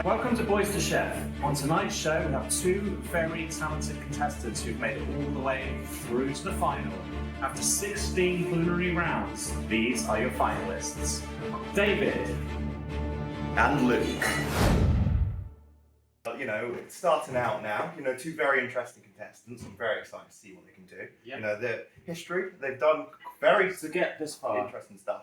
Welcome to BoizterChef. On tonight's show, we have two very talented contestants who've made it all the way through to the final. After 16 preliminary rounds, these are your finalists. David. And Luke. You know, it's starting out now. You know, two very interesting contestants. I'm very excited to see what they can do. Yep. You know, their history, they've done very to get this far interesting stuff.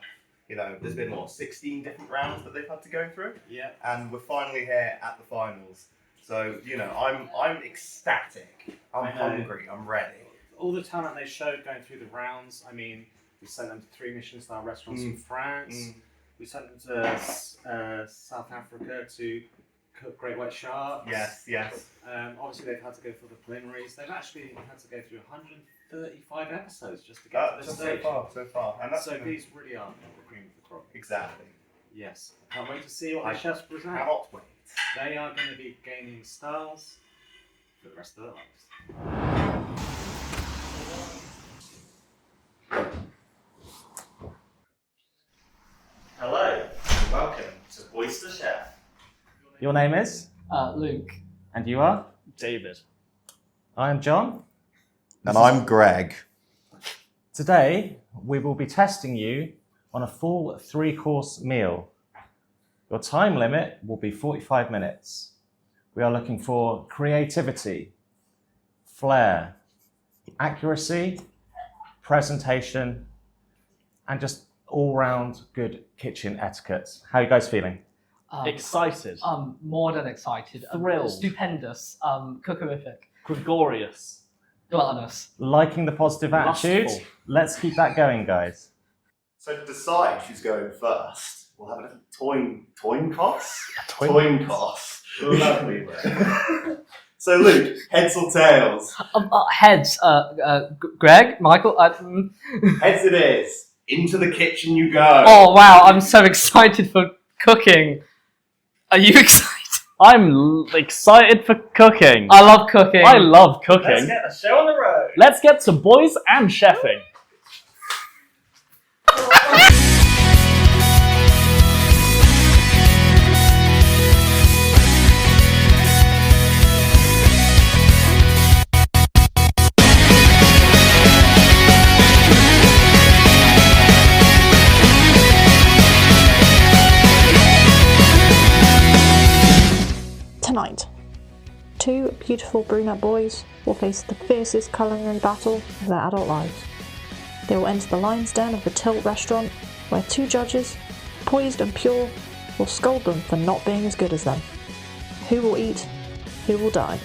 You know, there's been 16 different rounds that they've had to go through. Yeah. And we're finally here at the finals. So, you know, I'm ecstatic. I'm hungry. I'm ready. All the talent they showed going through the rounds. I mean, we sent them to 3 Michelin-star restaurants in France. We sent them to South Africa to cook great white sharks. Yes. Obviously, they've had to go for the preliminaries. They've actually had to go through 135 episodes just to get to this stage. So far. And that's these really are the cream of the crop. Exactly. Yes. Can't wait to see what the chefs present. Cannot wait. They are going to be gaining stars for the rest of their lives. Hello, and welcome to BoizterChef. Your name is? Luke. And you are? David. I am John. And I'm Greg. Today, we will be testing you on a full 3-course meal. Your time limit will be 45 minutes. We are looking for creativity, flair, accuracy, presentation, and just all-round good kitchen etiquette. How are you guys feeling? Excited. More than excited. Thrilled. Stupendous. Cookerific. Gregorious. Gluttonous. Liking the positive attitude? Lustful. Let's keep that going, guys. So to decide who's going first, we'll have a little toin toss. Toin toss. Lovely. So Luke, heads or tails? Heads. Greg, Michael. Heads it is. Into the kitchen you go. Oh wow! I'm so excited for cooking. Are you excited? I'm excited for cooking. I love cooking. I love cooking. Let's get the show on the road. Let's get to boys and chefing. Tonight, two beautiful brunette boys will face the fiercest culinary battle of their adult lives. They will enter the lion's den of the Tilt restaurant, where two judges, poised and pure, will scold them for not being as good as them. Who will eat? Who will die?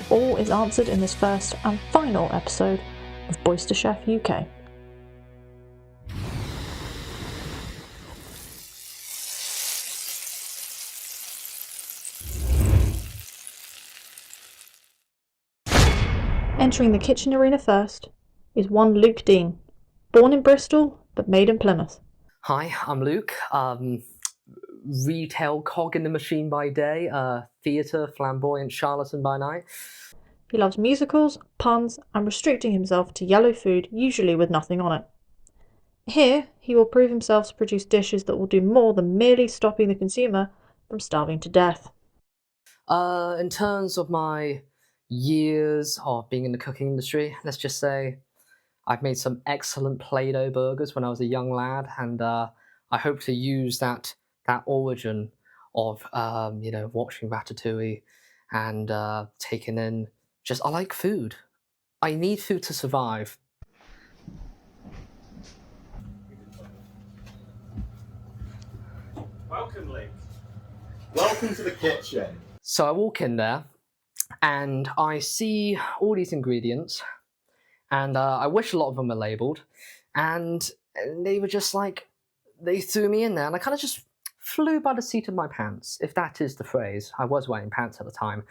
All is answered in this first and final episode of BoizterChef UK. Entering the kitchen arena first is one Luke Dean, born in Bristol but made in Plymouth. Hi, I'm Luke. Retail cog in the machine by day, theatre flamboyant charlatan by night. He loves musicals, puns, and restricting himself to yellow food, usually with nothing on it. Here, he will prove himself to produce dishes that will do more than merely stopping the consumer from starving to death. In terms of my years of being in the cooking industry, let's just say I've made some excellent Play-Doh burgers when I was a young lad, and I hope to use that origin of watching Ratatouille and taking in I like food. I need food to survive. Welcome, Luke. Welcome to the kitchen. So I walk in there and I see all these ingredients, and I wish a lot of them were labelled, and they were just like, they threw me in there, and I kind of just flew by the seat of my pants, if that is the phrase. I was wearing pants at the time.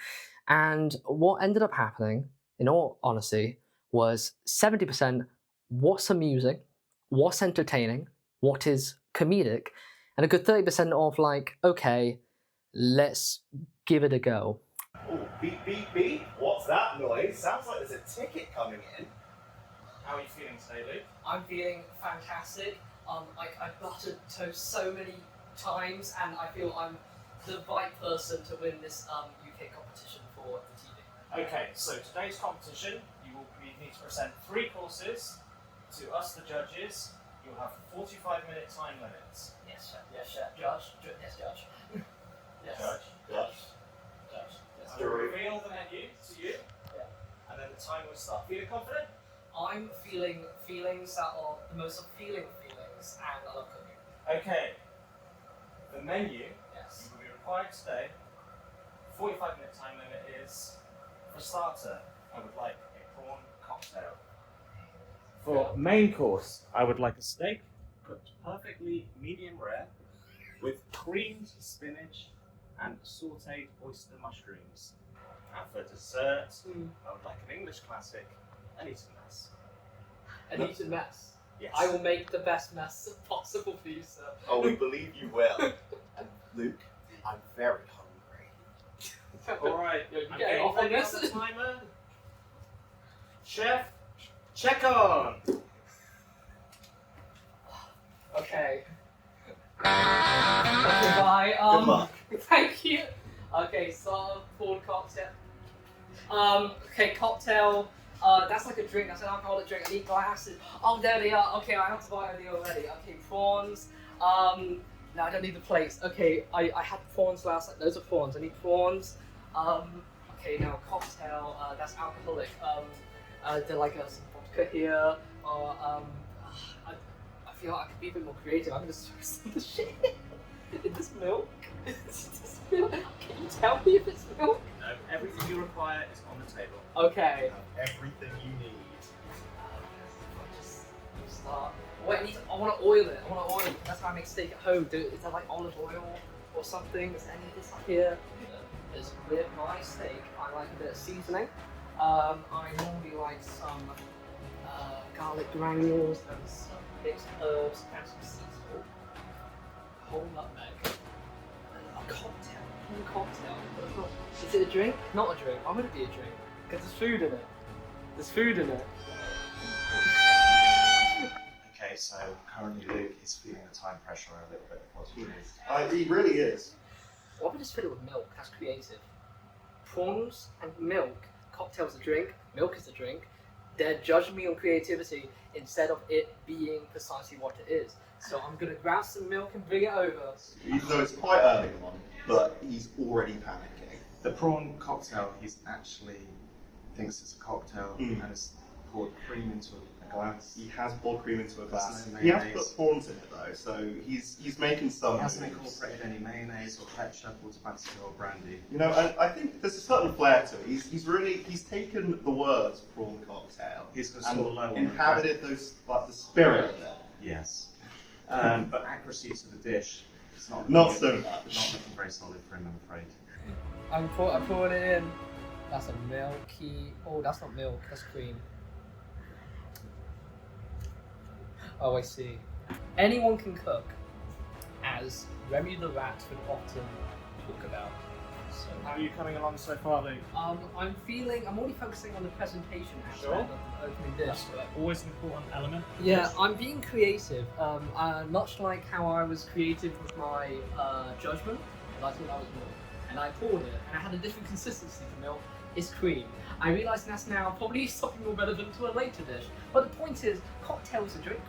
And what ended up happening, in all honesty, was 70% what's amusing, what's entertaining, what is comedic, and a good 30% of like, okay, let's give it a go. Oh, beep, beep, beep. What's that noise? Sounds like there's a ticket coming in. How are you feeling today, Luke? I'm feeling fantastic. I've buttered toast so many times, and I feel I'm the right person to win this UK competition for the TV. Okay, so today's competition, you will need to present 3 courses to us, the judges. You'll have 45-minute time limits. Yes, chef. Yes, chef. Judge. Yes, judge. Yes. Judge. Judge. Judge. Yes. I will reveal the menu to you, Yeah. and then the time will start. Feeling confident? I'm feeling feelings that are the most appealing feelings, and I love cooking. Okay. The menu Yes. you will be required today. 45-minute time limit is, for starter, I would like a prawn cocktail. For main course, I would like a steak cooked perfectly medium rare with creamed spinach and sautéed oyster mushrooms. And for dessert, I would like an English classic, an Eton mess. An Eton mess. Yes. I will make the best mess possible for you, sir. Oh, we believe you will. And Luke, I'm very hungry. All right. You're I'm getting getting off on ready this. on the timer. Chef, check on. Okay. Okay, bye. Good luck. Thank you. Okay, so prawn cocktail. Okay, cocktail. That's like a drink. That's an alcoholic drink. I need glasses. Oh, there they are. Okay, I have to buy everything already. Okay, prawns. No, I don't need the plates. Okay, I had prawns last night. Those are prawns. I need prawns. Okay, now cocktail. That's alcoholic. They're like some vodka here, or I feel like I could be a bit more creative. I'm gonna throw some of the shit in this milk. This milk. Can you tell me if it's milk? No, everything you require is on the table. Okay. Everything you need. Just start. Wait, I want to oil it. I want to oil it. That's how I make steak at home. Is there like olive oil or something? Is there any of this up here? Because with my steak, I like a bit of seasoning. I normally like some garlic granules and some mixed herbs and some sea salt. Whole nutmeg. And a cocktail. A cocktail. Is it a drink? Not a drink. Why would it be a drink? Because there's food in it. There's food in it. Okay, so currently Luke is feeling the time pressure a little bit. What's your news? He really is. Why would I just fill it with milk? That's creative. Prawns and milk. Cocktail's a drink. Milk is a drink. They're judging me on creativity instead of it being precisely what it is. So I'm gonna grab some milk and bring it over. Even though it's quite early on, but he's already panicking. The prawn cocktail, he's actually thinks it's a cocktail and has poured cream into a glass. He has poured cream into a glass. no He has mayonnaise. put prawns in it though, so he's making some. He hasn't moves. incorporated any mayonnaise or ketchup or Tabasco or brandy. You know, I think there's a certain flair to it. He's taken the words prawn cocktail He's gonna score low on and the inhabited those the spirit of it. Yes. But accuracy to the dish is not Not looking, so much. not looking very solid for him, I'm afraid. I'm pouring it in. That's a milky. Oh, that's not milk. That's cream. Oh, I see. Anyone can cook, as Remy the Rat would often talk about. So, How are you coming along so far, Luke? I'm already focusing on the presentation aspect Sure. of the opening dish. Always an important element. Yeah, I'm being creative. Much like how I was creative with my judgment, and I thought I was milk. And I poured it, and I had a different consistency for milk. It's cream. I realise that's now probably something more relevant to a later dish. But the point is, cocktail's a drink.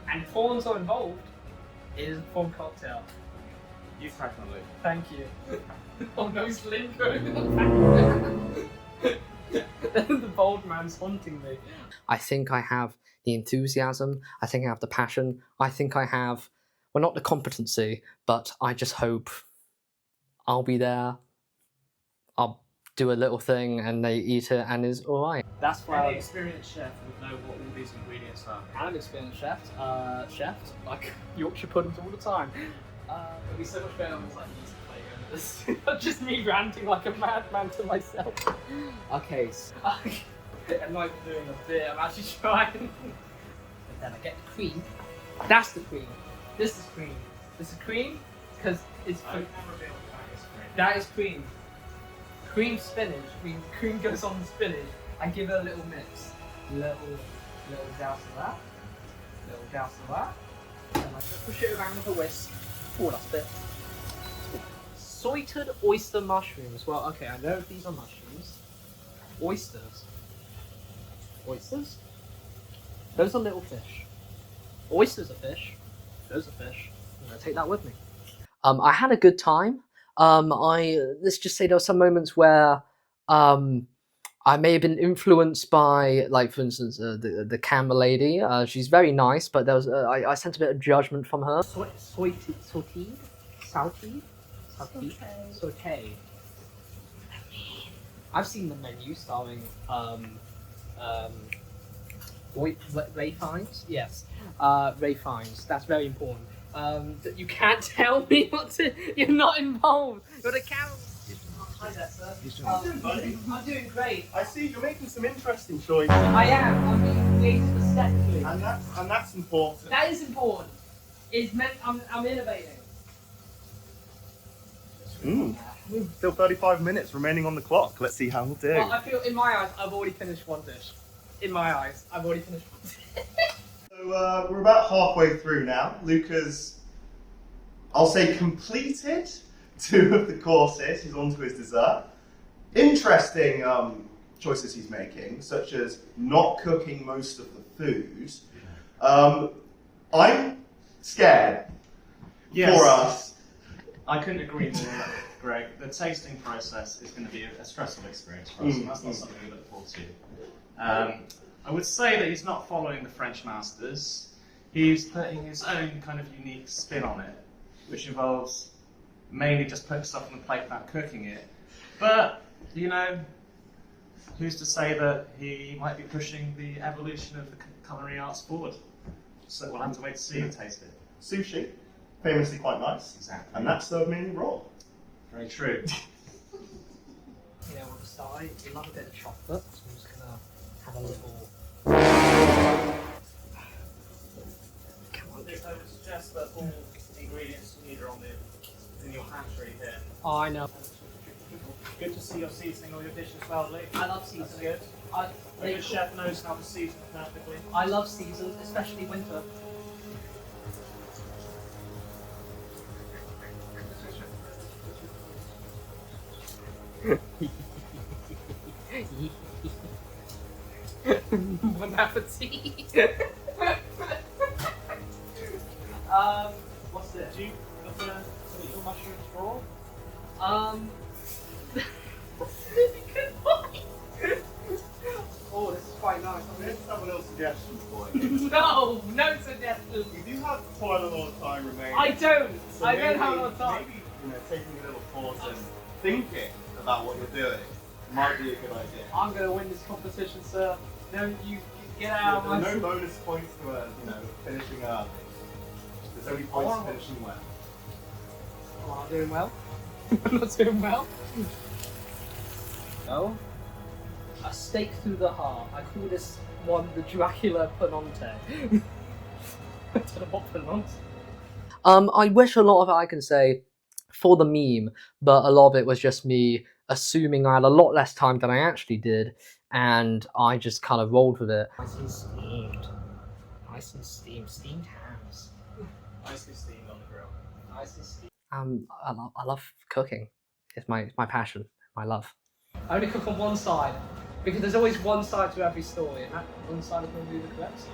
And prawns are involved. It is a prawn cocktail. You crack on, Luke. Thank you. Oh no, he's lingering in the back. The bold man's haunting me. I think I have the enthusiasm. I think I have the passion. I think I have, well, not the competency, but I just hope I'll be there. I'll do a little thing and they eat it and it's alright. That's why Any experienced chef would know what all these ingredients are. I'm an experienced chef. Chefs like Yorkshire puddings all the time. It'd be so much better when it's like easy plate over this. Not just me ranting like a madman to myself. Okay, so, I'm not even doing a bit. I'm actually trying. But then I get the cream. That's the cream. This is cream. This is cream because it's. I would never be able to find this cream. That is cream. Cream spinach. I mean, cream goes on the spinach. I give it a little mix. Little douse of that. Little douse of that. And I just push it around with a whisk. Oh, that's a bit. Salted oyster mushrooms. Well, okay, I know these are mushrooms. Oysters. Oysters? Those are little fish. Oysters are fish. Those are fish. I'm gonna take that with me. I had a good time. Let's just say there were some moments where I may have been influenced by, like, for instance, the camera lady. She's very nice, but there was I sensed a bit of judgment from her. Sauteed? I've seen the menu starring Ray Fiennes. Yes, Ray Fiennes. That's very important. That you can't tell me what to. You're not involved. You're the camera. Hi there, sir. I'm doing great. I see you're making some interesting choices. I am. I'm being creative aesthetically. And that's important. That is important. It's meant. I'm innovating. Still 35 minutes remaining on the clock. Let's see how we'll do. Well, I feel in my eyes, I've already finished one dish. In my eyes, I've already finished one dish. So we're about halfway through now. Luca's, I'll say, completed 2 of the courses. He's on to his dessert. Interesting choices he's making, such as not cooking most of the food. I'm scared for us. I couldn't agree more, Greg. The tasting process is going to be a stressful experience for us, and that's not something we look forward to. I would say that he's not following the French masters. He's putting his own kind of unique spin on it, which involves mainly just putting stuff on the plate without cooking it. But, you know, who's to say that he might be pushing the evolution of the culinary arts forward? So we'll have to wait to see and taste it. Sushi, famously quite nice. Exactly. And that's served mainly raw. Very true. You know, on the side, we love a bit of chocolate, so I'm just gonna have a little. Come on. I would suggest that all ingredients you need are in your pantry here. Oh, I know. Good to see you're seasoning all your dishes well, Lee. I love That's seasoning. good. I, A good chef knows how to season perfectly. I love seasons, especially winter. Bon appetit. What's this? Do you prefer to eat your mushrooms raw? Oh, this is quite nice. Let's have a little suggestion for you. No suggestions. We do have quite a lot of time remaining. I don't. So I don't maybe- have a lot of time. Maybe, taking a little pause and thinking about what you're doing might be a good idea. I'm gonna win this competition, sir. No, you get out of my. There are no bonus points to finishing early. There's only points to finishing well. Oh, I'm doing well. I'm not doing well. No. A stake through the heart. I call this one the Dracula Panonte. I don't know what Panonte. I wish a lot of it I can say for the meme, but a lot of it was just me assuming I had a lot less time than I actually did, and I just kind of rolled with it. Nice and steamed. Nice and steamed. Steamed hams. Nicely steamed on the grill. Nice and steamed. I love cooking. It's my passion, my love. I only cook on one side, because there's always one side to every story, and that one side is normally the correct side.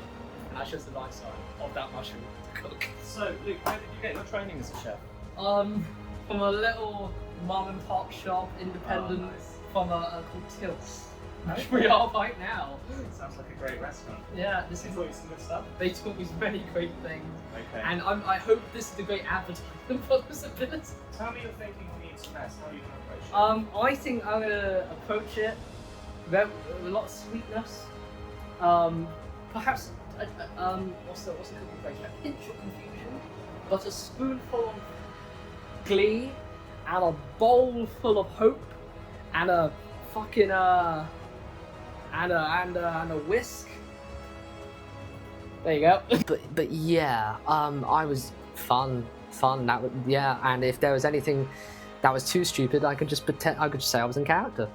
And that's just the right side of that mushroom to cook. So, Luke, where did you get your training as a chef? From a little mom and pop shop, independent, from a called Tilts. Which we are right now. Sounds like a great restaurant. Yeah, this They is. taught you some good stuff? They taught me many great things, Okay. and I hope this is a great advertisement for this ability. Tell me your thinking on the express. How are you going to approach it? I think I'm gonna approach it with a lot of sweetness. Perhaps what's the cooking phrase? A pinch of confusion, but a spoonful of glee, and a bowl full of hope, and a fucking and a whisk. There you go. but yeah, I was fun. That was, yeah, and if there was anything that was too stupid, I could just pretend. I could just say I was in character.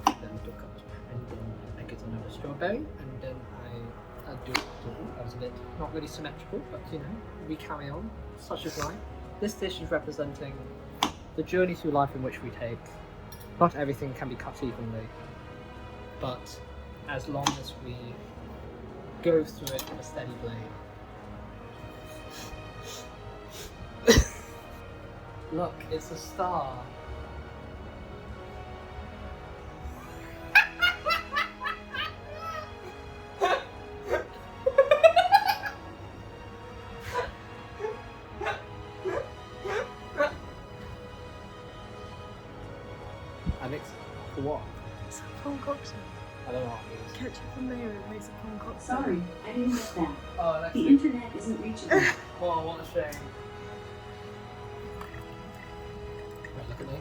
And then a little cut, and then I get another strawberry, and then I do. That was a bit not really symmetrical, but you know, we carry on. Such is life. This dish is representing the journey through life in which we take. Not everything can be cut evenly, but as long as we go through it with a steady blade. Look, it's a star. I mix for what? It's a prawn cocktail. I don't know what it is. Ketchup and mayo makes a prawn cocktail. Sorry, I didn't get that. Oh, that's The internet isn't reachable. Oh, what a shame. Right, look at me.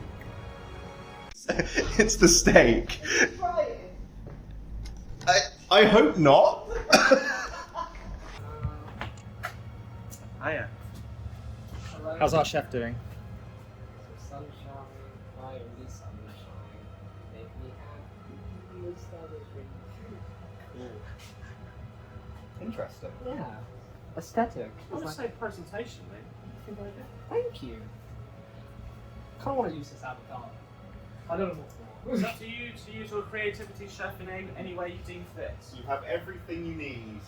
It's the steak. I hope not. Hiya. Hello. How's our chef doing? Sunshine, my only sunshine. Make me happy, the sun is ringing. Interesting. Yeah. Aesthetic. I would It's say presentation, mate. thank you. I kind of want to use this avocado. I don't know what for. It's up to you to use your creativity, chef, in any way you deem fit. You have everything you need.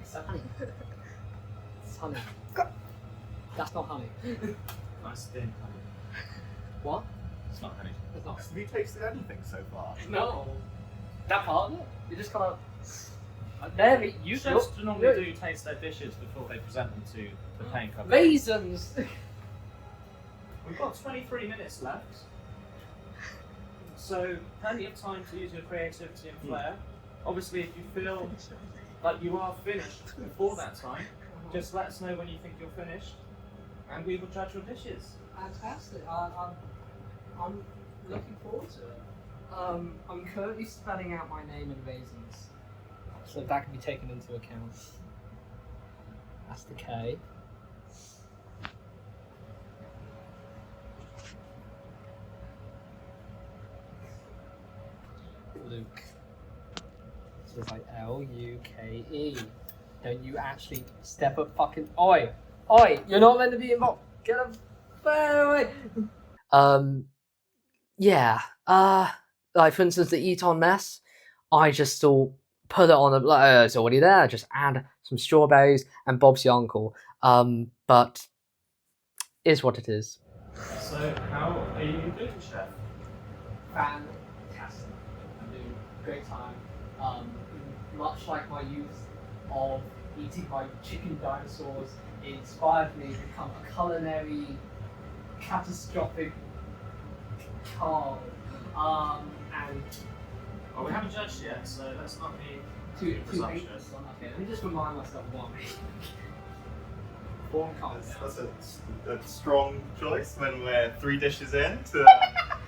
It's honey. It's honey. That's not honey. Nice thin honey. What? It's not honey. It's not. Have you tasted anything so far? No. That part of it? You just kind of. There, you Chefs normally do taste their dishes before they present them to the paying couple. Raisins! We've got 23 minutes left, so plenty of time to use your creativity and flair. Obviously, if you feel like you are finished before that time, just let us know when you think you're finished, and we will judge your dishes. Fantastic. I'm looking forward to it. I'm currently spelling out my name in raisins, so that can be taken into account. That's the K. Luke. So it's like Luke. Don't you actually step up fucking oi! Oi! You're not meant to be involved. Get him far away. Yeah. Like for instance, the Eton mess. I just thought put it on a it's already there. Just add some strawberries and Bob's your uncle. But is what it is. So, how are you doing, chef? Fantastic. I'm doing a great time. Much like my youth of eating my chicken dinosaurs, it inspired me to become a culinary catastrophic carl. And Well, we haven't judged yet, so let's not be too presumptuous. Okay, let me just remind myself what I'm making. Form That's a strong choice when we're 3 dishes in to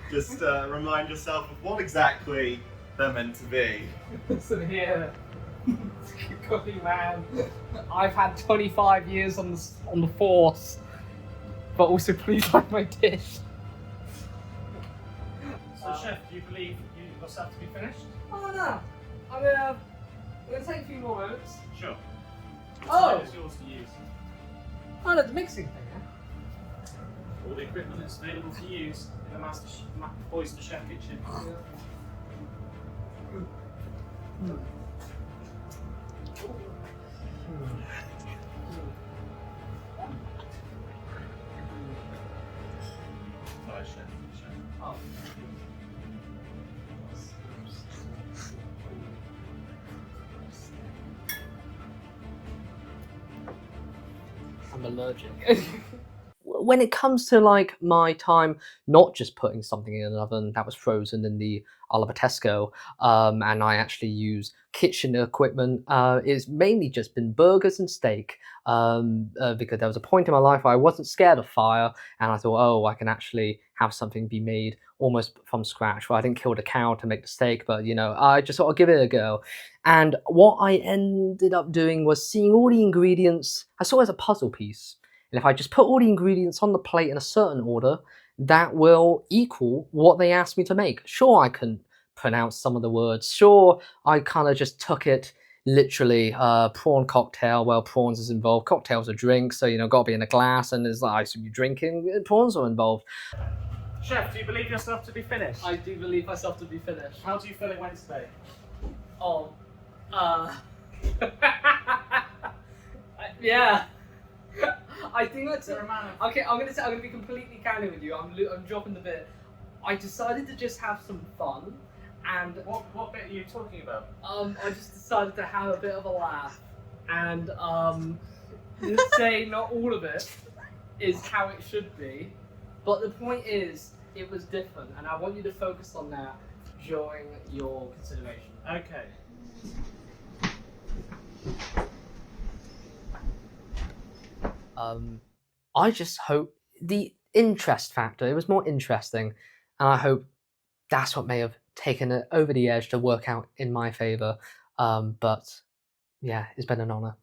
just remind yourself of what exactly they're meant to be. Listen here, cooking man. I've had 25 years on the force, but also please like my dish. So, chef, do you believe you yourself to be finished? Oh no, I'm gonna take a few more moments. Sure. Oh! It's yours to use. Oh, no, the mixing thing, yeah? All the equipment that's available to use in the BoizterChef kitchen. Sorry, chef. Oh. I'm allergic. When it comes to like my time, not just putting something in an oven that was frozen in the Albertesco, and I actually use kitchen equipment, it's mainly just been burgers and steak, because there was a point in my life where I wasn't scared of fire, and I thought, oh, I can actually have something be made almost from scratch. Well, I didn't kill the cow to make the steak, but you know, I just sort of give it a go. And what I ended up doing was seeing all the ingredients. I saw it as a puzzle piece. And if I just put all the ingredients on the plate in a certain order, that will equal what they asked me to make. Sure, I can pronounce some of the words. Sure, I kind of just took it literally prawn cocktail. Well, prawns is involved. Cocktails are drinks, so got to be in a glass, and there's I assume you're drinking. Prawns are involved. Chef, do you believe yourself to be finished? I do believe myself to be finished. How do you feel it went today? Oh, yeah. I think that's You're a man of- okay. I'm gonna be completely candid with you. I'm dropping the bit. I decided to just have some fun, and What bit are you talking about? I just decided to have a bit of a laugh, and to say not all of it is how it should be, but the point is it was different, and I want you to focus on that during your consideration. Okay. I just hope the interest factor, it was more interesting, and I hope that's what may have taken it over the edge to work out in my favour. But yeah, it's been an honour.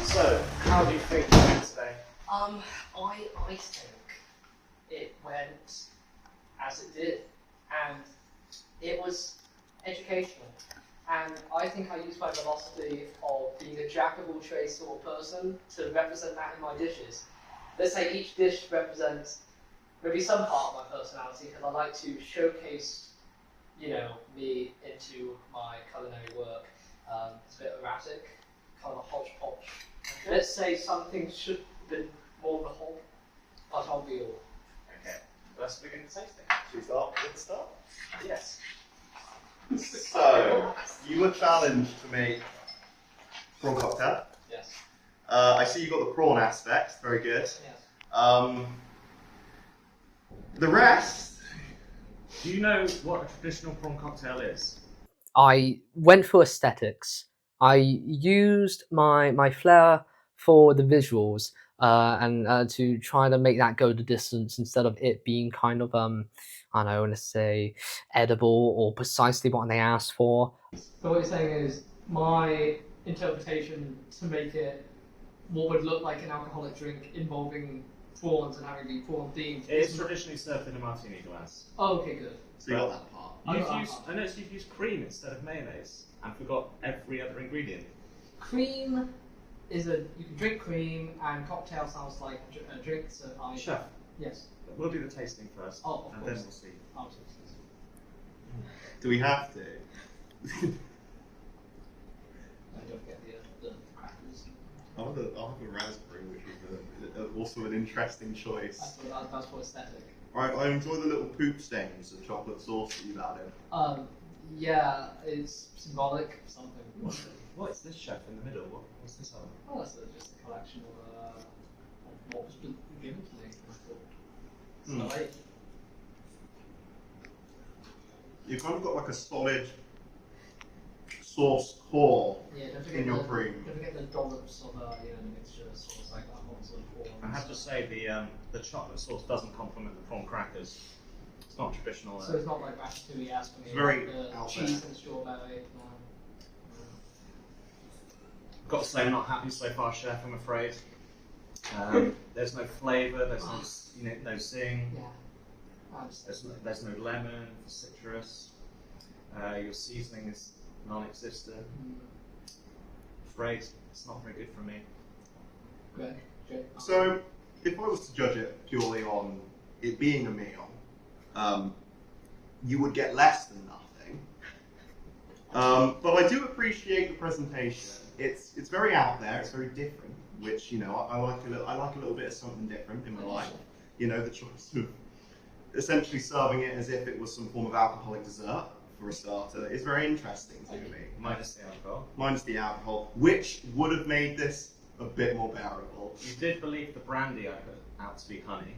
So, how do you think it went today? I think it went as it did, and it was educational. And I think I used my velocity of being a jack of all trades sort of person to represent that in my dishes. Let's say each dish represents maybe some part of my personality, because I like to showcase, me into my culinary work. It's a bit erratic, kind of a hodgepodge. Okay. Let's say something should have been more of a whole, but I'll be all. Okay. Let's begin the tasting. Should we start with the start? Yes. So, you were challenged to make prawn cocktail. Yes. I see you got the prawn aspect, very good. Yes. The rest, Do you know what a traditional prawn cocktail is? I went for aesthetics. I used my flair for the visuals and to try to make that go the distance instead of it being kind of I don't know, let's say edible or precisely what they asked for. So what you're saying is my interpretation to make it what would look like an alcoholic drink involving prawns and having the prawn themed. It is traditionally served in a martini glass. Oh, okay, good. so you got that part. I noticed you've used cream instead of mayonnaise and forgot every other ingredient. Cream is you can drink cream, and cocktail sounds like a drink. So Chef, yes. we'll do the tasting first, Oh, of and course. then we'll see. Oh, Do we have to? don't forget the crackers. I'll have a raspberry, which is also an interesting choice. That's for aesthetic. I enjoy the little poop stains of chocolate sauce that you've added. Yeah, it's symbolic of something. What is this, chef, in the middle? What's this on? Oh, that's just a collection of what was given to me. Hmm. So, You've kind of got like a solid sauce core yeah, don't in your cream. Don't forget the dollops of the mixture sauce like that one sort of form. I have to say the chocolate sauce doesn't complement the prawn crackers. It's not traditional. So it's not like ratatouille-esque for me. It's very like the out cheese there. and strawberry. Got to say, I'm not happy so far, chef. I'm afraid. There's no flavour. There's no zing. Yeah. There's no lemon, citrus. Your seasoning is non-existent. Afraid it's not very good for me. Great. So, if I was to judge it purely on it being a meal, you would get less than nothing. But I do appreciate the presentation. It's very out there. It's very different, which I like a little bit of something different in my life. The choice of essentially serving it as if it was some form of alcoholic dessert for a starter is very interesting to me. Minus the alcohol. Minus the alcohol, which would have made this a bit more bearable. You did believe the brandy I put out to be honey.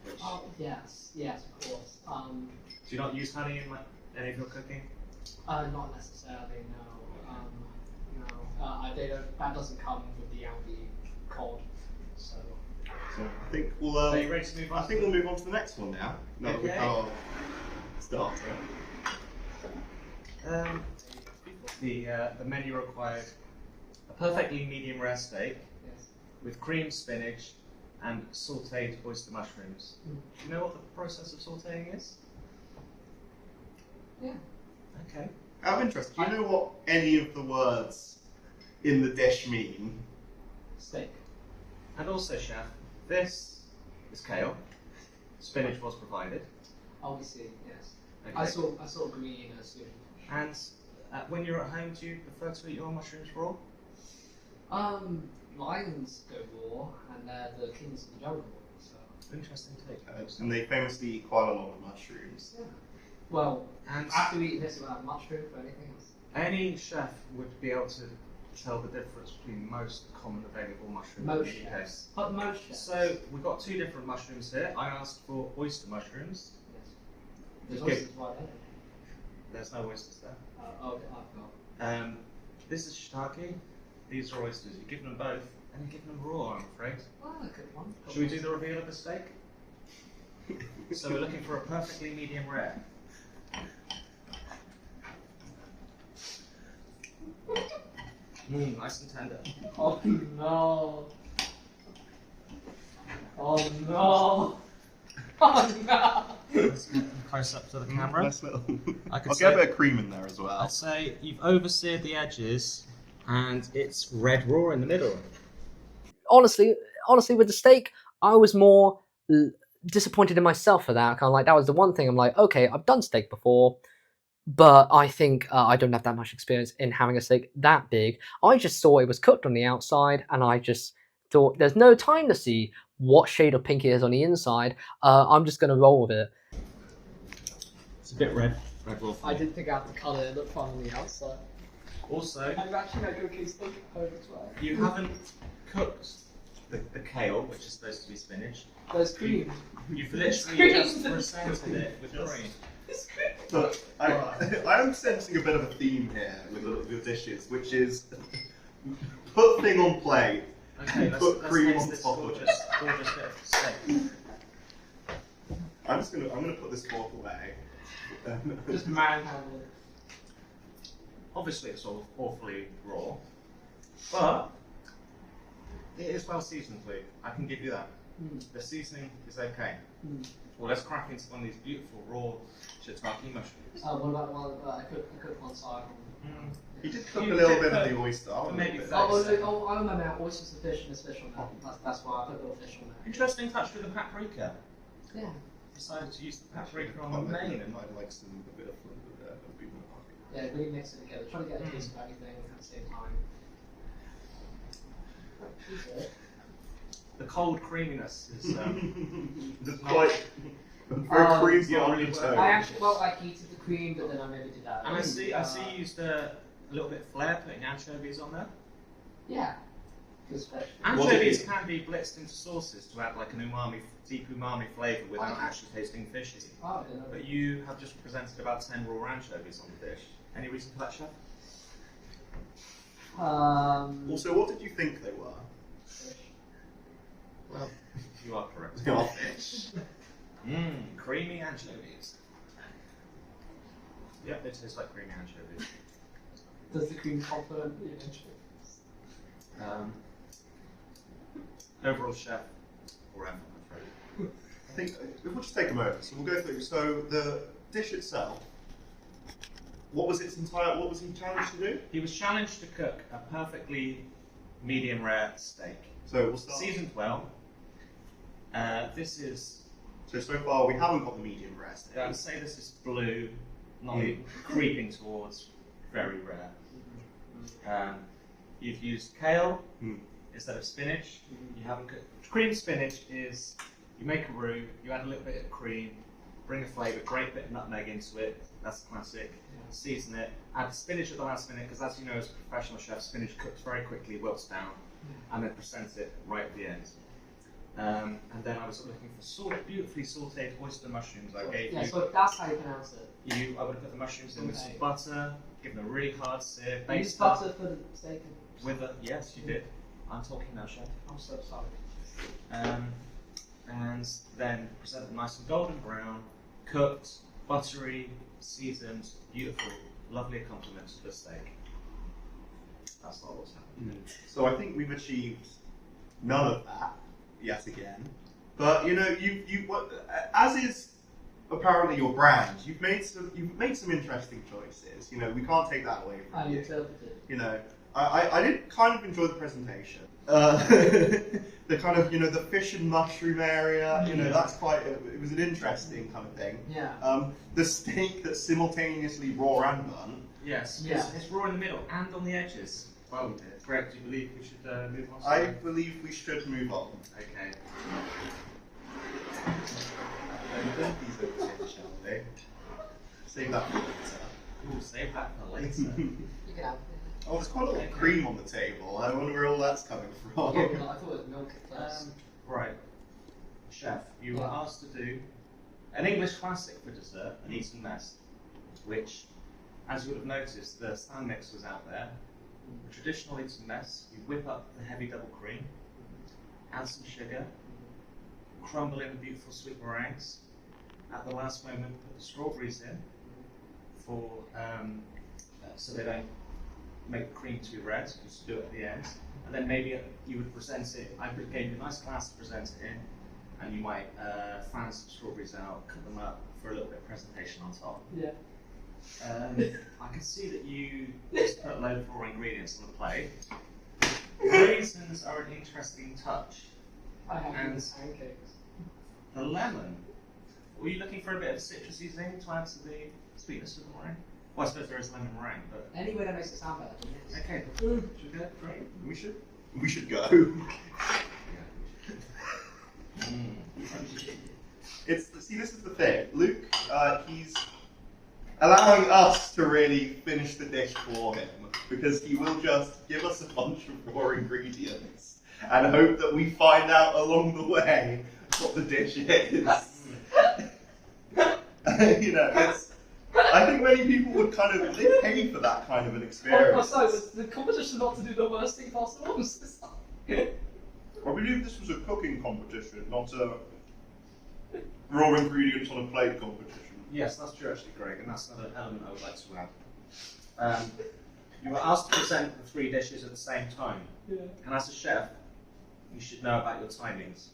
Which, Oh, yes, of course. do you not use honey in any of your cooking? Not necessarily, no. That doesn't come with the Aldi cod, so. So I think we'll. Are you ready to move on? I think we'll move on to the next one now. Now that we've Okay. had our starter. The menu required a perfectly medium rare steak Yes. with creamed spinach and sautéed oyster mushrooms. Mm. Do you know what the process of sautéing is? Yeah. Okay. Out of interest, do you know what any of the words in the dish mean? Steak. And also, chef, this is kale. Spinach was provided. Oh, we see. Yes. Okay. I saw green as usual. And when you're at home, do you prefer to eat your mushrooms raw? Lions go raw, and they're the kings of the jungle. So. Interesting take. And they famously eat quite a lot of mushrooms. Yeah. Well, And after eating this, we'll have mushroom for anything else. any chef would be able to tell the difference between most common available mushrooms Most in the UK. chefs. But most chefs. So we've got two different mushrooms here. I asked for oyster mushrooms. Yes. There's Okay. oysters right there. There's no oysters there. Okay, I've got. This is shiitake. These are oysters. You give them both, and you give them raw, I'm afraid. Oh, good one. Should we do the reveal of the steak? So we're looking for a perfectly medium rare. Nice and tender. Oh no. Oh no. Oh no. Let's get close up to the camera. Nice little. I could I'll say- get a bit of cream in there as well. I'd say you've overseared the edges, and it's red raw in the middle. Honestly, with the steak, I was more disappointed in myself for that. Kind of like that was the one thing I'm like, okay, I've done steak before, but I think I don't have that much experience in having a steak that big. I just saw it was cooked on the outside, and I just thought there's no time to see what shade of pink it is on the inside. I'm just gonna roll with it. It's a bit red raw. I did pick out the colour, it looked fun on the outside. Also, I've actually got cookies steak at home as well. you haven't cooked the kale, which is supposed to be spinach. There's cream. You've literally Cream. just presented it with cream. It's cream. But I am sensing a bit of a theme here with the dishes, which is put thing on plate, Okay, put let's cream taste on this top of gorgeous bit of steak. I'm gonna put this fork away. Just manhandle it. Obviously, it's all awfully raw, but it is well seasoned, Luke. I can give you that. The seasoning is okay. Well, let's crack into one of these beautiful raw shiitake mushrooms. What about one I cooked one side? He did cook You a little did bit of cook the oyster. for maybe bit. 30 Oh, seconds. I remember oysters are fish and it's fish on there. That's why I put a little fish on there. Interesting touch with the paprika. Yeah. Decided to use the paprika on Quite the main. I like a bit of beef. Yeah, really mix it together. Try to get a taste of everything at the same time. The cold creaminess is Just quite very creamy yeah, on really your well. toe. I actually felt like heated the cream, but then I maybe did that. and I see you used a little bit of flair putting anchovies on there. Yeah. Because fish. Anchovies can be blitzed into sauces to add like an deep umami flavour without Okay. actually tasting fishy. Oh, I didn't know. But you have just presented about 10 raw anchovies on the dish. Any reason for that, chef? Also, what did you think they were? Fish. Well, you are correct. They are fish. Creamy anchovies. Yep, they taste like creamy anchovies. Does the cream complement the anchovies? Overall, chef, forever, I'm afraid. I think we'll just take a moment. So we'll go through. So the dish itself. What was he challenged to do? He was challenged to cook a perfectly medium rare steak. So we'll start. Seasoned well. This is, So far we haven't got the medium rare steak. I would say this is blue, not creeping towards very rare. You've used kale instead of spinach. You haven't cooked. Creamed spinach is, you make a roux, you add a little bit of cream, bring a flavour, great bit of nutmeg into it. That's classic. Season it. Add spinach at the last minute because, as you know, as a professional chef, spinach cooks very quickly, wilts down, and then present it right at the end. And then I was looking for beautifully sautéed oyster mushrooms. I gave Yeah, you. so that's how you pronounce it. I would have put the mushrooms in with some Okay. butter, give them a really hard sear, You baste use them butter for the steak. with a. Yes, you did. I'm talking now, chef. I'm so sorry. And then present them nice and golden brown, cooked, buttery, seasoned, beautiful, lovely accompaniment to the steak. That's not what's happening. So I think we've achieved none of that yet again. But you know, as is apparently your brand, you've made some interesting choices. You know, we can't take that away from you. You know, I did kind of enjoy the presentation. The kind of, you know, the fish and mushroom area, you know, that's it was an interesting kind of thing. Yeah. The steak that's simultaneously raw and done. Yes, Yeah. it's raw in the middle and on the edges. Well, Greg, do you believe we should move on? I believe we should move on. Okay. These over here, shall we? Save that for later. We'll save that for later. You can have. Oh, there's quite a lot of cream on the table. I wonder where all that's coming from. Yeah, I thought it was milk at first. Right. Chef, you were asked to do an English classic for dessert, an Eton mess, which, as you would have noticed, the stand mix was out there. A traditional Eton mess, you whip up the heavy double cream, add some sugar, crumble in the beautiful sweet meringues. At the last moment, put the strawberries in for so they don't make the cream too red. Just do it at the end, and then maybe you would present it. I gave you a nice glass to present it in, and you might fan some strawberries out, cut them up for a little bit of presentation on top. Yeah. I can see that you just put a load of raw ingredients on the plate. Raisins are an interesting touch. I have And pancakes. the lemon. Were you looking for a bit of citrusy thing to add to the sweetness of the meringue? Well, I suppose there is lemon meringue, but Any way that makes it sound better. Yes. okay. Should we go? Great. We should go. See, this is the thing. Luke, he's allowing us to really finish the dish for him because he will just give us a bunch of raw ingredients and hope that we find out along the way what the dish is. You know, I think many people would kind of pay for that kind of an experience. Oh, so the competition not to do the worst thing possible? I believe this was a cooking competition, not a raw ingredients on a plate competition. Yes, that's true actually, Greg, and that's another element I would like to add. You were asked to present the three dishes at the same time, and as a chef, you should know about your timings.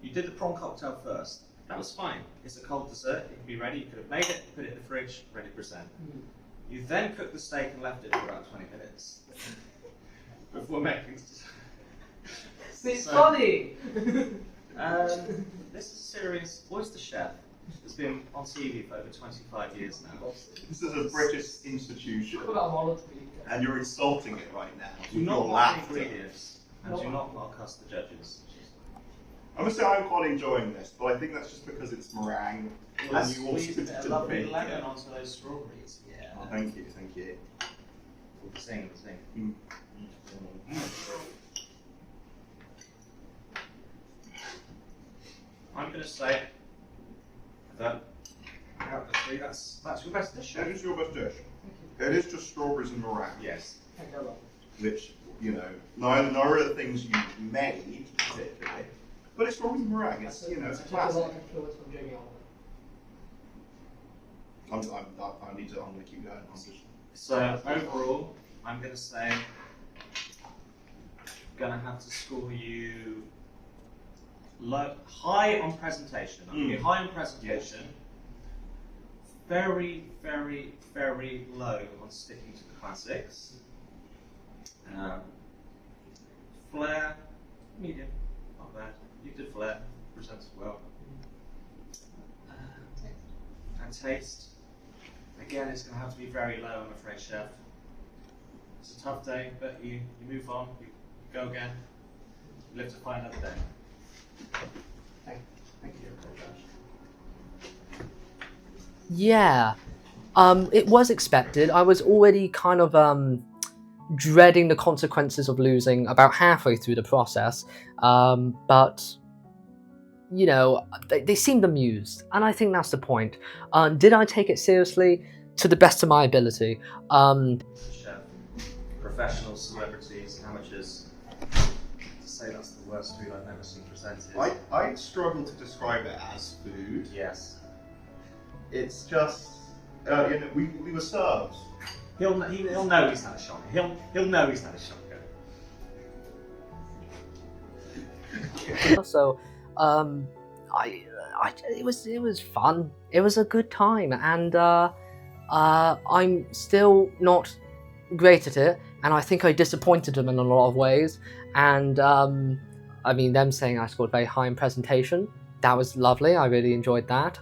You did the prawn cocktail first. That was fine. It's a cold dessert, it can be ready, you could have made it, put it in the fridge, ready to present. You then cooked the steak and left it for about 20 minutes before making It's funny! this is a serious BoizterChef. It's been on TV for over 25 years now. This is a British institution, I've got a wallet to be. and you're insulting it right now. Do not mock ingredients, and do not mock us, the judges. I must say I'm quite enjoying this, but I think that's just because it's meringue, and you also Squeeze a lovely bake lemon it. onto those strawberries. Yeah. Oh, thank you, thank you. The thing. I'm going to say that out of the three, that's your best dish. It is your best dish. It is just strawberries and meringue. Yes. Which, you know, neither of the things you made particularly, but it's strawberries and meringue. It's, you know, it's a classic. I'm going to keep going. So overall, I'm going to say, going to have to score you high on presentation. I'm going to be high on presentation. Very, very, very low on sticking to the classics. Flair, medium, not bad. You did flair, presented well. And taste, again, it's going to have to be very low, I'm afraid, chef. It's a tough day, but you move on, you go again, you live to fight another day. Thank you. Yeah, it was expected. I was already kind of dreading the consequences of losing about halfway through the process, but you know, they seemed amused, and I think that's the point. Did I take it seriously? To the best of my ability. Chef, professionals, celebrities, amateurs, to say that's the worst food I've ever seen presented. I struggle to describe it as food. Yes. It's just, you know, we were served He'll know he's had a shotgun. He'll know he's had a shotgun. So, it was fun. It was a good time, and I'm still not great at it, and I think I disappointed them in a lot of ways. And I mean, them saying I scored very high in presentation, that was lovely. I really enjoyed that.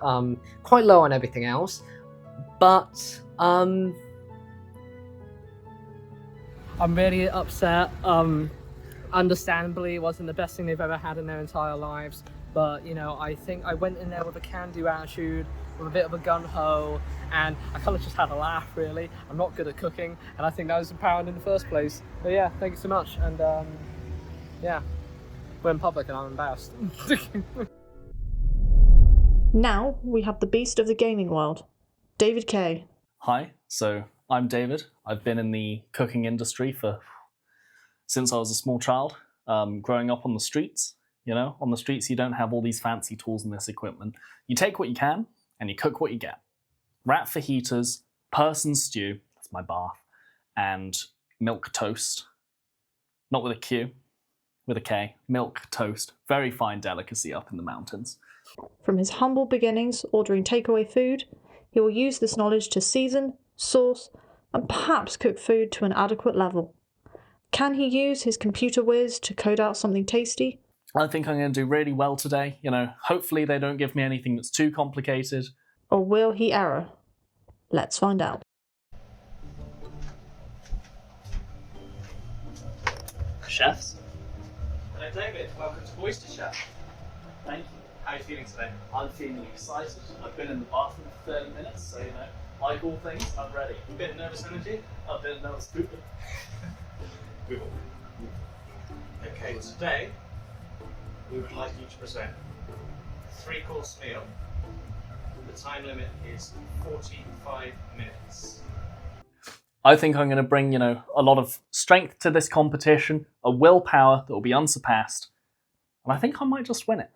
Quite low on everything else, but I'm really upset. Understandably, it wasn't the best thing they've ever had in their entire lives. But, you know, I think I went in there with a can-do attitude, with a bit of a gun-ho, and I kind of just had a laugh, really. I'm not good at cooking, and I think that was empowering in the first place. But yeah, thank you so much, and yeah, we're in public and I'm embarrassed. Now we have the beast of the gaming world, David Kay. Hi, so I'm David. I've been in the cooking industry since I was a small child, growing up on the streets. You know, on the streets you don't have all these fancy tools and this equipment. You take what you can and you cook what you get. Rat fajitas, person stew, that's my bath, and milk toast. Not with a Q, with a K. Milk toast, very fine delicacy up in the mountains. From his humble beginnings ordering takeaway food, he will use this knowledge to season, sauce, and perhaps cook food to an adequate level. Can he use his computer whiz to code out something tasty? I think I'm going to do really well today. You know, hopefully they don't give me anything that's too complicated. Or will he error? Let's find out. Chefs? Hello, David. Welcome to BoizterChef. Thank you. How are you feeling today? I'm feeling excited. I've been in the bathroom for 30 minutes, so, you know, like all things, I'm ready. A bit of nervous energy? A bit nervous pooping. Okay, today we would like you to present a 3-course meal. The time limit is 45 minutes. I think I'm going to bring, you know, a lot of strength to this competition, a willpower that will be unsurpassed, and I think I might just win it.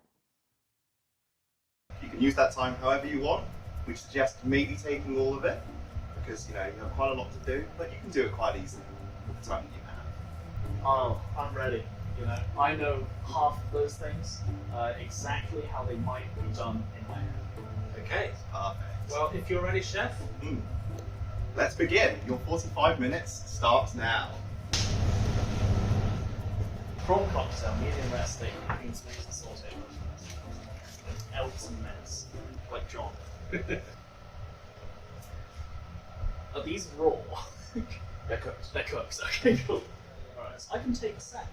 You can use that time however you want. We suggest maybe taking all of it because, you know, you have quite a lot to do, but you can do it quite easily with the time that you have. Oh, I'm ready. You know, I know half of those things, exactly how they might be done in my head. Okay, Perfect. well, if you're ready, Chef. Let's begin. Your 45 minutes starts now. Prawn cocktail, medium rare steak, green smoked and sauteed mushrooms. Elves and mess, like John. Are these raw? They're cooked. They're cooked. Okay, cool. Alright, so I can take a sec.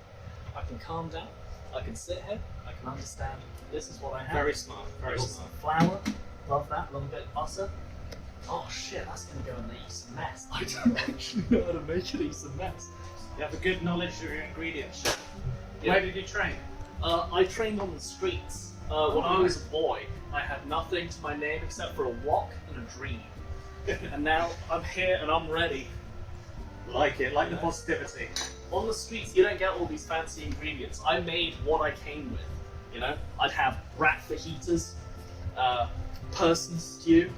I can calm down. I can sit here. I can understand. This is what I have. Very smart. Very Got smart. some flour. Love that. A little bit of butter. Oh shit, that's gonna go in the Eastern mess. I don't actually know how to make an Eastern mess. You have a good knowledge of your ingredients, Chef. Yeah. Where did you train? I trained on the streets. When I was a boy, I had nothing to my name except for a wok and a dream. And now I'm here and I'm ready. Like it, like the positivity. On the streets, you don't get all these fancy ingredients. I made what I came with. You know, I'd have rat fajitas, person stew.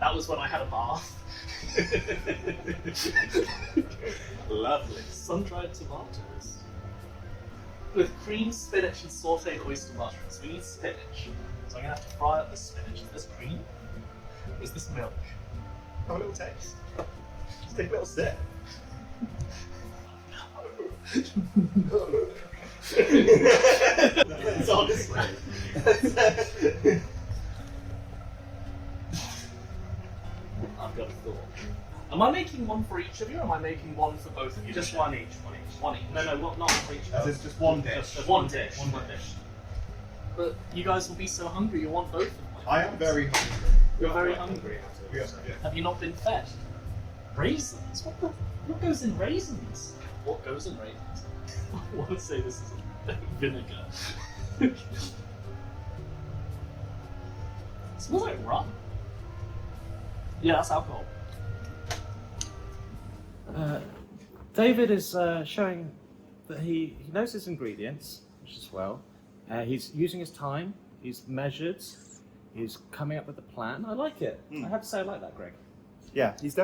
That was when I had a bath. Lovely. Sun-dried tomatoes with cream, spinach, and sauteed oyster mushrooms. We need spinach, so I'm gonna have to fry up this spinach. Is this cream? Is this milk? Have a little taste. Just take a little sip. It's honestly. I've got a thought. Am I making one for each of you, or am I making one for both of you? Just one each. One each. One each. No, not for each. As it's just one dish. Just One dish. One dish. But you guys will be so hungry, you want both of them. I am very hungry. You're very hungry. Yeah. Have you not been fed? Raisins? What goes in raisins? What goes in raisins? I want to say this is vinegar. Smells like rum. Yeah, that's alcohol. David is showing that he knows his ingredients, which is well. He's using his time, he's measured, he's coming up with a plan. I like it. I have to say I like that, Greg. Yeah, he's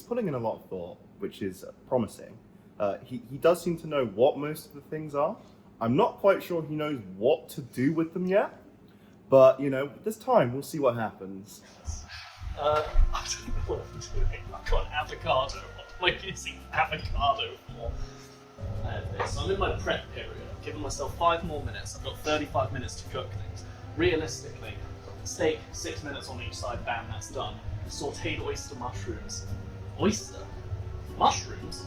putting in a lot of thought, which is promising. He does seem to know what most of the things are. I'm not quite sure he knows what to do with them yet, but there's time. We'll see what happens. I don't know what I'm doing. I've got avocado. What am I using avocado for? I have this. So I'm in my prep period. I've given myself 5 more minutes. I've got 35 minutes to cook things. Realistically, steak, 6 minutes on each side, bam, that's done. Sauteed oyster mushrooms. Oyster? Mushrooms?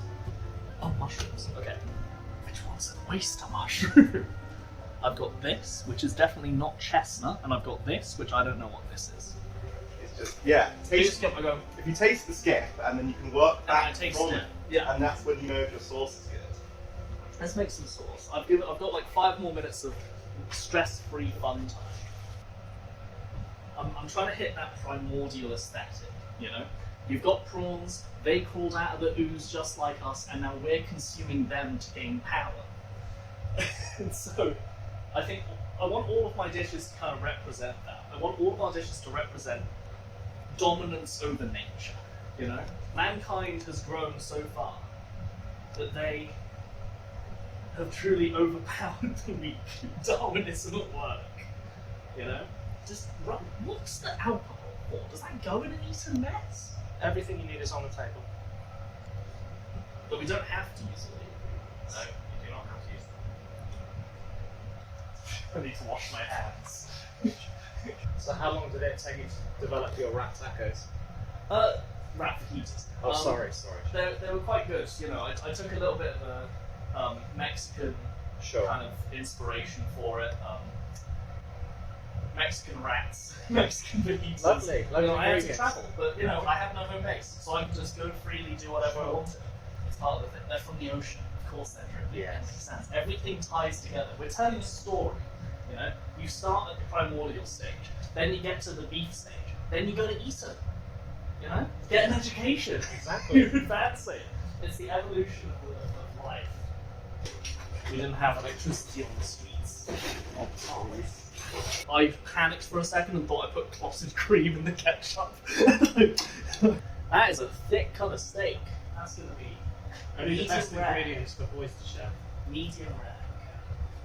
Oh, mushrooms. Okay. Which one's an oyster mushroom? I've got this, which is definitely not chestnut, and I've got this, which I don't know what this is. It's just, yeah. If you taste the skip, and then you can work back I taste from it. Yeah. And that's when you know if your sauce is good. Let's make some sauce. I've got like 5 more minutes of stress-free fun time. I'm trying to hit that primordial aesthetic, You've got prawns, they crawled out of the ooze just like us, and now we're consuming them to gain power. And so, I think I want all of my dishes to kind of represent that. I want all of our dishes to represent dominance over nature, Mankind has grown so far that they have truly overpowered the weak. Darwinism at work, Just what's the alcohol for? Does that go in an eaten mess? Everything you need is on the table. But we don't have to use it. No, you do not have to use I need to wash my hands. them. So how long did it take you to develop your rat tacos? Rat fajitas. Oh, sorry. They were quite good. I took a little bit of a Mexican kind of inspiration for it. Mexican rats, Mexican fajitas. Lovely. I had to travel, but I have no home base, so I can just go freely, do whatever I wanted. It's part of it. They're from the ocean, of course they're dripping. Yes. It makes sense. Everything ties together. We're telling a story. You start at the primordial stage, then you get to the beef stage, then you go to eat it. Get an education. Exactly. You advance it. It's the evolution of life. We didn't have electricity on the streets. I panicked for a second and thought I put clotted cream in the ketchup. That is a thick cut of steak. That's going to be Only the best medium rare. ingredients for BoizterChef. Medium rare.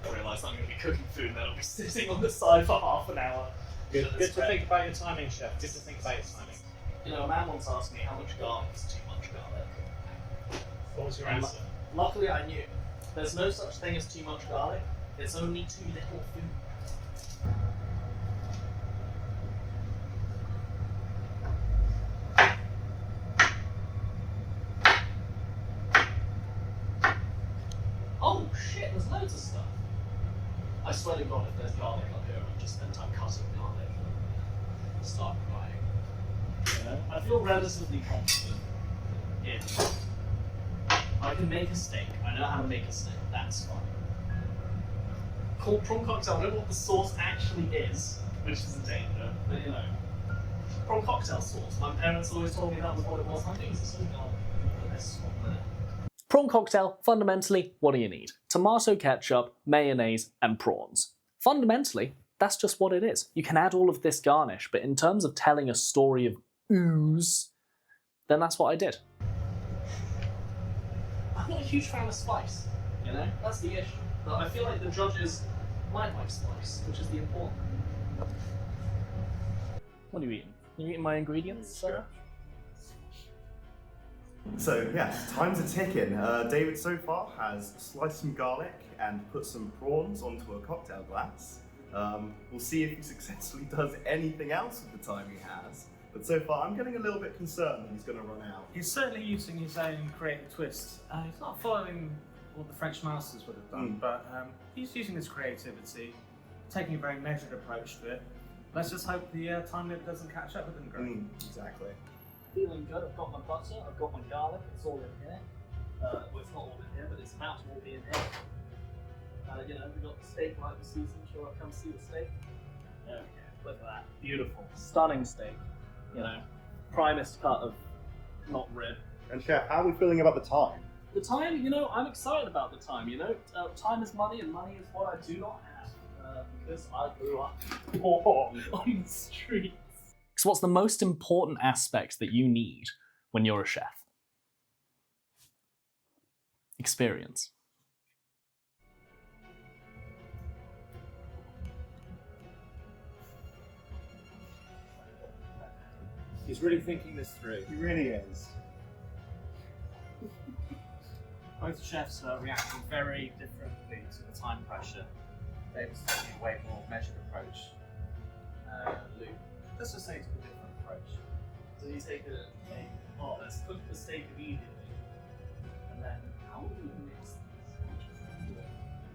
I realise I'm going to be cooking food and then I'll be sitting on the side for half an hour. Good to think about your timing, chef. Good to think about your timing. A man once asked me how much garlic is too much garlic. What was your And answer? luckily I knew. There's no such thing as too much garlic. It's only too little food. Oh shit, there's loads of stuff. I swear to God, if there's garlic up here, I'll just spend time cutting garlic. Start crying. I feel relatively confident in I can make a steak. I know how to make a steak. That's fine. Called prawn cocktail. I don't know what the sauce actually is, which is a danger. But prawn cocktail sauce. My parents always told me that was what it was. I think it's something like this one there. Prawn cocktail, fundamentally, what do you need? Tomato ketchup, mayonnaise, and prawns. Fundamentally, that's just what it is. You can add all of this garnish, but in terms of telling a story of ooze, then that's what I did. I'm not a huge fan of spice, That's the issue. But I feel like the judges might like spice, which is the important. What are you eating? You eating my ingredients, sir? So yeah, time's a ticking. David so far has sliced some garlic and put some prawns onto a cocktail glass. We'll see if he successfully does anything else with the time he has. But so far, I'm getting a little bit concerned that he's going to run out. He's certainly using his own creative twist. He's not following what the French masters would have done, but he's using his creativity, taking a very measured approach to it. Let's just hope the time limit doesn't catch up with him, Greg. Exactly. Feeling good. I've got my butter, I've got my garlic, it's all in here. Well, it's not all in here, but it's about to all be in here. We've got the steak like the season. Shall I come see the steak? There we go. Look at that. Beautiful. Stunning steak. Primest cut of not rib. And chef, how are we feeling about the time? The time, I'm excited about the time, time is money and money is what I do not have, because I grew up poor on the streets. So what's the most important aspect that you need when you're a chef. Experience. He's really thinking this through. He really is. Both chefs are reacting very differently to the time pressure. David's taking a way more measured approach. Luke, let's just say took a different approach. So you take let's cook the steak immediately. And then, how do you mix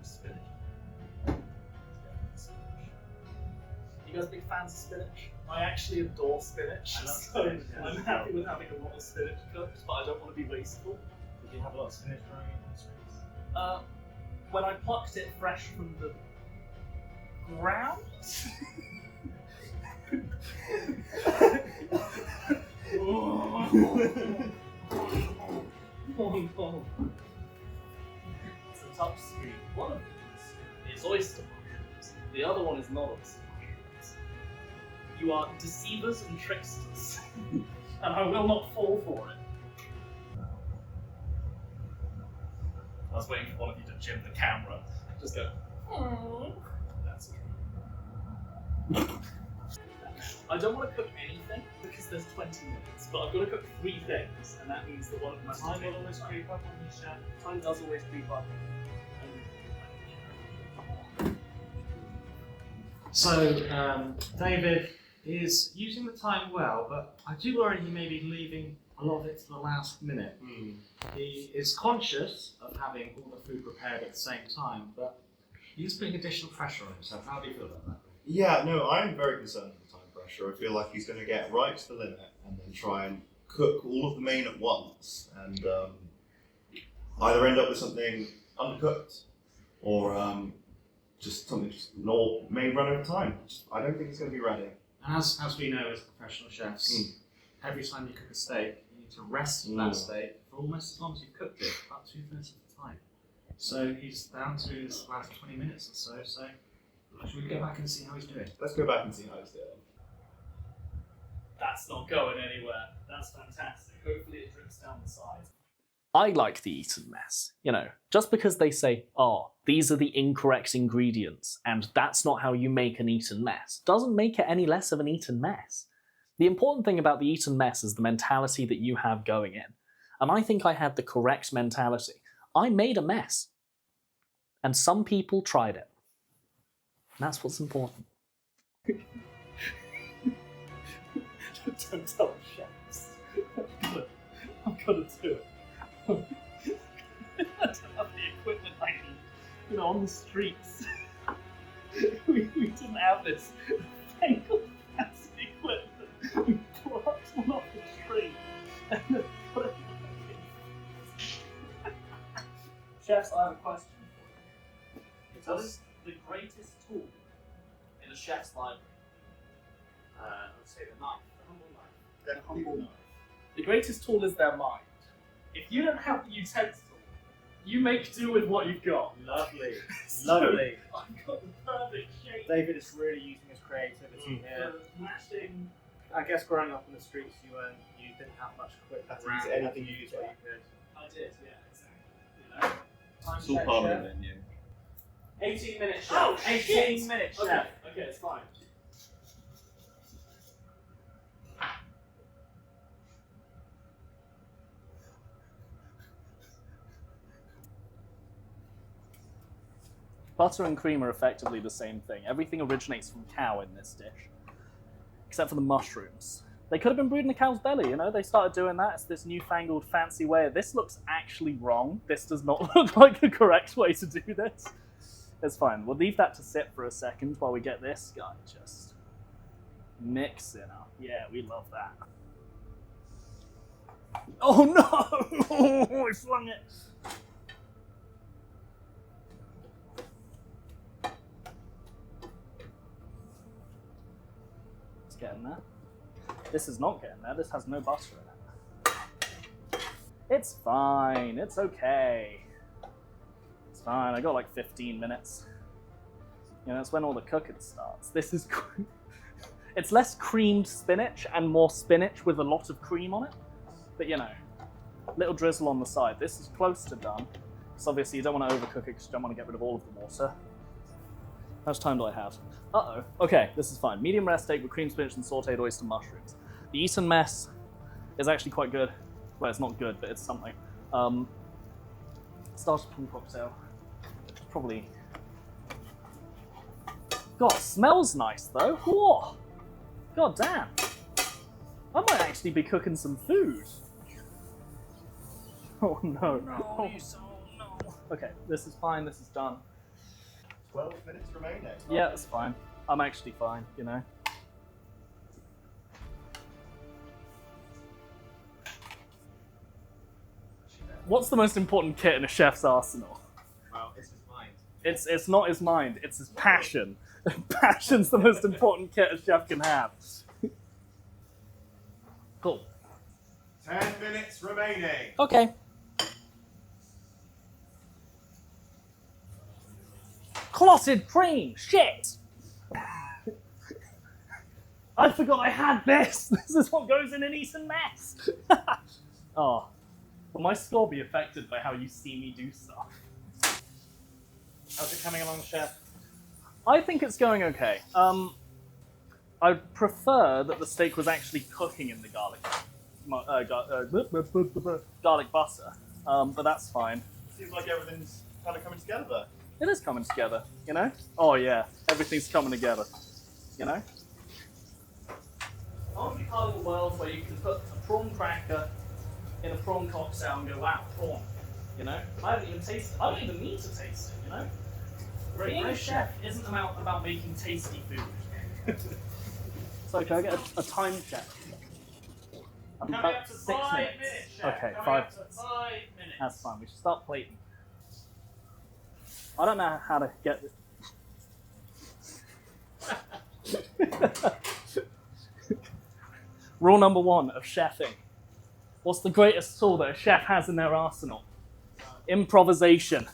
this? Spinach. You guys big fans of spinach? I actually adore spinach. I love so spinach, yeah. I'm happy with having a lot of spinach cooked, but I don't want to be wasteful. Did you have a lot of spinach growing in the streets? When I plucked it fresh from the ground. It's a touchscreen. One of these is oyster mushrooms. The other one is not oyster mushrooms. You are deceivers and tricksters, and I will not fall for it. I was waiting for one of you to jim the camera. Just go. That's okay. I don't want to cook anything because there's 20 minutes, but I've got to cook 3 things, and that means that one of them has to Time take will always creep up on you, chef. Time does always creep up. So, David is using the time well, but I do worry he may be leaving a lot of it to the last minute. He is conscious of having all the food prepared at the same time, but he's putting additional pressure on himself. How do you feel about that? Yeah, no, I'm very concerned with the time pressure. I feel like he's going to get right to the limit and then try and cook all of the main at once and either end up with something undercooked or just something may run over time. I don't think it's going to be ready. And as we know as professional chefs, every time you cook a steak, you need to rest that steak for almost as long as you've cooked it, about 2/3 of the time. So he's down to his last 20 minutes or so, should we go back and see how he's doing? Let's go back and see how he's doing. That's not going anywhere. That's fantastic. Hopefully it drips down the side. I like the eaten mess. You know, just because they say, oh, these are the incorrect ingredients and that's not how you make an eaten mess, doesn't make it any less of an eaten mess. The important thing about the eaten mess is the mentality that you have going in. And I think I had the correct mentality. I made a mess. And some people tried it. And that's what's important. Don't tell the chefs. I've got to do it. I don't have the equipment I need. You know, on the streets. we didn't have this tangled fancy equipment. We plucked one off the tree and then put it in. Chefs, I have a question for you. What is the greatest tool in a chef's library? Let's say the knife, the humble knife. The humble knife. The greatest tool is their mind. If you don't have the utensil, you make do with what you've got. Lovely, So, lovely. I've got the perfect shape. David is really using his creativity here. The mashing. I guess growing up in the streets, you didn't have much equipment Had to around. use You had anything to you use could. what you could. I did, yeah, exactly. You know? Time It's all check, part of chef. the menu. 18 minutes, chef. Oh, 18 shit! minutes, Okay, chef. okay, it's fine. Butter and cream are effectively the same thing. Everything originates from cow in this dish, except for the mushrooms. They could have been brewed in a cow's belly, you know? They started doing that. It's this newfangled fancy way. This looks actually wrong. This does not look like the correct way to do this. It's fine. We'll leave that to sit for a second while we get this guy just mixing up. Yeah, we love that. Oh no! Oh, I flung it. It's getting there. This is not getting there. This has no butter in it. It's fine. It's okay. It's fine. I got like 15 minutes. You know, it's when all the cooking starts. This is... It's less creamed spinach and more spinach with a lot of cream on it. but you know, little drizzle on the side. This is close to done. So obviously you don't want to overcook it because you don't want to get rid of all of the water. How much time do I have? Uh-oh. Okay, this is fine. Medium rare steak with cream spinach and sauteed oyster mushrooms. The Eton mess is actually quite good. Well, it's not good, but it's something. Starter plum cocktail. Probably. God, smells nice though. Whoa! God damn. I might actually be cooking some food. Oh no. No, no. Okay, this is fine, this is done. 12 minutes remaining. Yeah, it's fine. I'm actually fine, you know. What's the most important kit in a chef's arsenal? Well, it's his mind. It's not his mind, it's his passion. Passion's the most important kit a chef can have. Cool. 10 minutes remaining. Okay. Clotted cream! Shit! I forgot I had this! This is what goes in an Eton mess! Oh. Will my score be affected by how you see me do stuff? How's it coming along, Chef? I think it's going okay. I'd prefer that the steak was actually cooking in the garlic butter, but that's fine. Seems like everything's kind of coming together. It is coming together, you know? Oh yeah, everything's coming together, you know? I want to be part of the world where you can put a prawn cracker in a prawn cocktail and go, wow, prawn, you know? I haven't even tasted it. I don't even need to taste it, you know? Being a chef isn't about making tasty food. So can I get a time check? I'm Coming about up to 6 5 minutes. minutes, Chef. Okay, Coming 5 up to minutes. 5 minutes. That's fine. We should start plating. I don't know how to get this. Rule number 1 of chefing. What's the greatest tool that a chef has in their arsenal? Improvisation.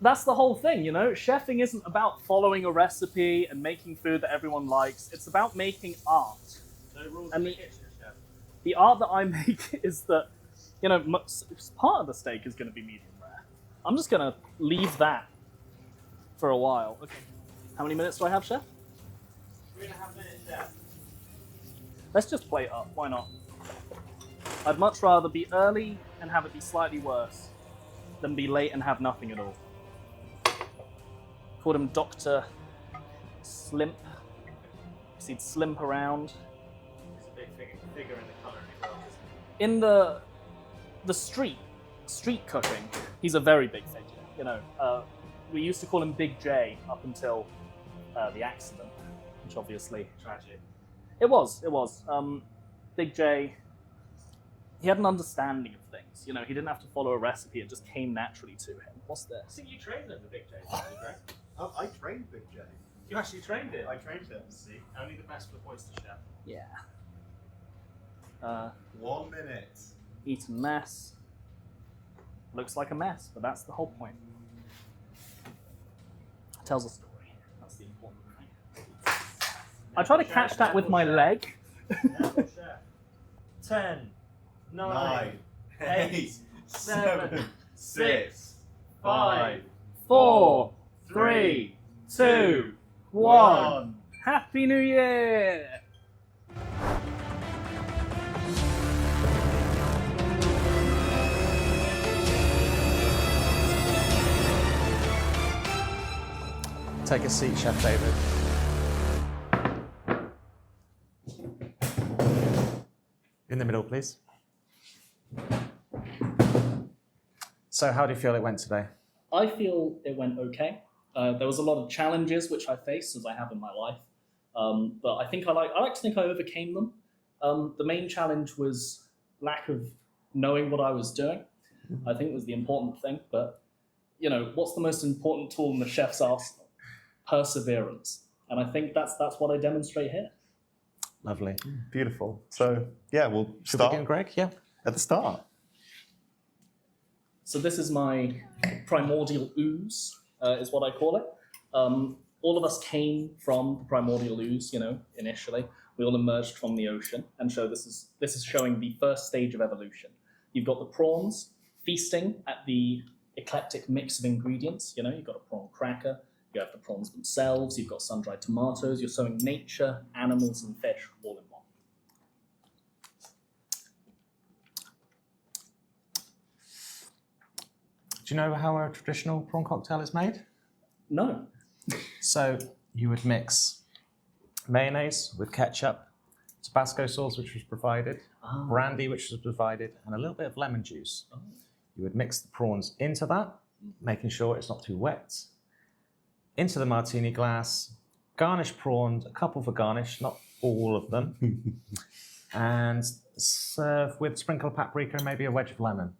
That's the whole thing, you know? Chefing isn't about following a recipe and making food that everyone likes. It's about making art. No rules And in the kitchen, Chef. the art that I make is that, you know, part of the steak is going to be medium rare. I'm just going to leave that for a while. Okay. How many minutes do I have, Chef? 3.5 minutes, Chef. Let's just plate up. Why not? I'd much rather be early and have it be slightly worse than be late and have nothing at all. Called him Dr. Slimp. Because he'd slimp around. He's a big figure in the culinary world, isn't In the street cooking, he's a very big figure. You know, we used to call him Big J up until the accident, which obviously he? Tragic. it was. Big J. He had an understanding of things. You know, he didn't have to follow a recipe; it just came naturally to him. What's I this? think you trained him, the Big J, didn't you, Greg? Oh, I trained Big J. You actually trained him. I trained him. See, only the best for BoizterChef. Yeah. 1 minute. Eton mess. Looks like a mess, but that's the whole point. Tells a story. That's the important thing. I try to catch that with my leg. Chef. 10, 9, 8, 8, 7, 6, 5, 4, 3, 2, 1. Happy New Year! Take a seat, Chef David. In the middle, please. So how do you feel it went today? I feel it went okay. There was a lot of challenges which I faced, as I have in my life, but I think I like to think I overcame them. The main challenge was lack of knowing what I was doing. I think was the important thing. But you know, what's the most important tool in the chef's arsenal? Perseverance, and I think that's what I demonstrate here. Lovely. Beautiful. So, yeah, we'll Should we begin, start Greg? Yeah. at the start. So this is my primordial ooze, is what I call it. All of us came from the primordial ooze, you know, initially. We all emerged from the ocean, and so this is showing the first stage of evolution. You've got the prawns feasting at the eclectic mix of ingredients. You know, you've got a prawn cracker, you have the prawns themselves, you've got sun-dried tomatoes, you're showing nature, animals, and fish all in one. Do you know how a traditional prawn cocktail is made? No. So you would mix mayonnaise with ketchup, Tabasco sauce, which was provided, brandy, which was provided, and a little bit of lemon juice. Oh. You would mix the prawns into that, making sure it's not too wet, into the martini glass, garnish prawns, a couple for garnish, not all of them, and serve with sprinkle of paprika and maybe a wedge of lemon.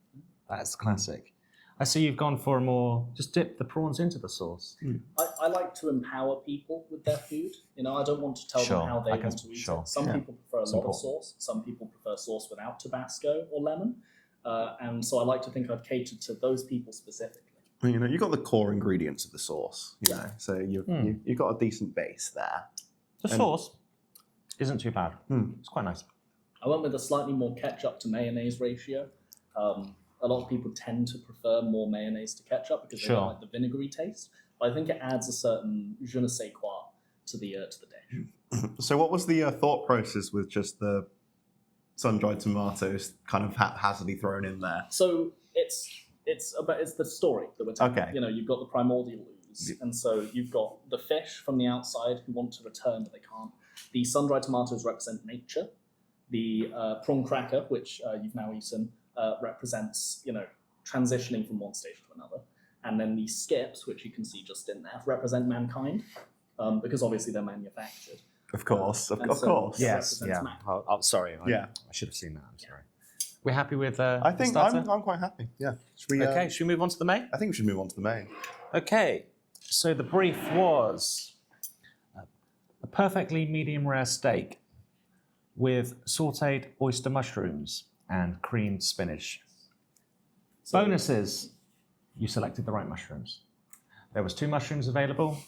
That's classic. I see you've gone for a more, just dip the prawns into the sauce. I like to empower people with their food. You know, I don't want to tell them how they want to eat it. Some people prefer a lot of sauce. Some people prefer sauce without Tabasco or lemon. And so I like to think I've catered to those people specifically. Well, you know, you've got the core ingredients of the sauce, you know, so you've got a decent base there. The sauce isn't too bad. It's quite nice. I went with a slightly more ketchup to mayonnaise ratio. A lot of people tend to prefer more mayonnaise to ketchup because they don't like the vinegary taste. But I think it adds a certain je ne sais quoi to the dish. So what was the thought process with just the sun-dried tomatoes kind of haphazardly thrown in there? So it's the story that we're telling. Okay. You know, you've got the primordial ooze, and so you've got the fish from the outside who want to return but they can't. The sun-dried tomatoes represent nature. The prawn cracker, which you've now eaten, represents, you know, transitioning from one stage to another. And then the skips, which you can see just in there, represent mankind, because obviously they're manufactured. Of course, of so course. Yes, represents yeah. man. Oh, sorry. I should have seen that. I'm sorry. We're happy with I think the starter? I'm quite happy. Yeah. Should we, Okay, should we move on to the main? I think we should move on to the main. Okay, so the brief was a perfectly medium rare steak with sautéed oyster mushrooms and creamed spinach. Bonuses, you selected the right mushrooms. There was 2 mushrooms available,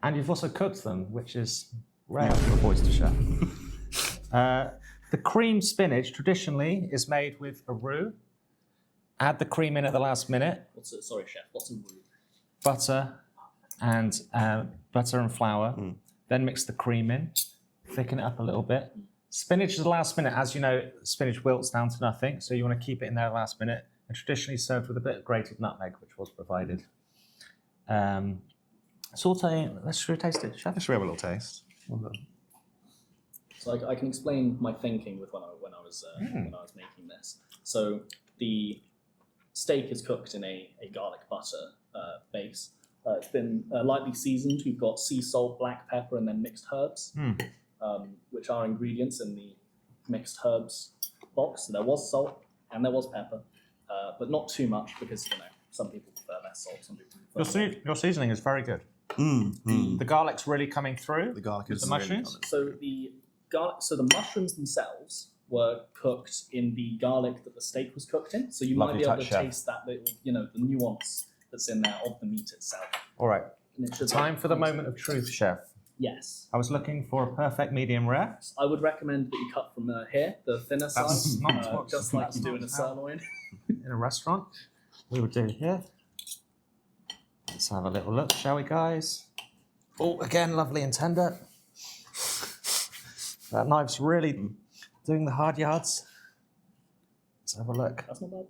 and you've also cooked them, which is rare for a BoizterChef. The creamed spinach traditionally is made with a roux. Add the cream in at the last minute. Sorry, chef. What's a roux? Butter and flour. Then mix the cream in. Thicken it up a little bit. Spinach is the last minute. As you know, spinach wilts down to nothing, so you want to keep it in there the last minute. And traditionally served with a bit of grated nutmeg, which was provided. Saute. Should we taste it, chef? Should we have a little taste? So I can explain my thinking with when I was making this. So the steak is cooked in a garlic butter base. It's been lightly seasoned. We've got sea salt, black pepper, and then mixed herbs, which are ingredients in the mixed herbs box. So there was salt and there was pepper, but not too much because, you know, some people prefer less salt, some people prefer more. Your seasoning is very good. The garlic's really coming through. The garlic is the mushrooms. Really So the mushrooms themselves were cooked in the garlic that the steak was cooked in. So you Lovely might be able touch, to chef. taste that little, you know, the nuance that's in there of the meat itself. All right. And it should Time for the moment of truth, chef. Yes. I was looking for a perfect medium rare. I would recommend that you cut from here, the thinner That's side, not what- just like that's you do not in a how- sirloin. In a restaurant. We would do here. Let's have a little look, shall we, guys? Oh, again, lovely and tender. That knife's really doing the hard yards. Let's have a look. That's not bad.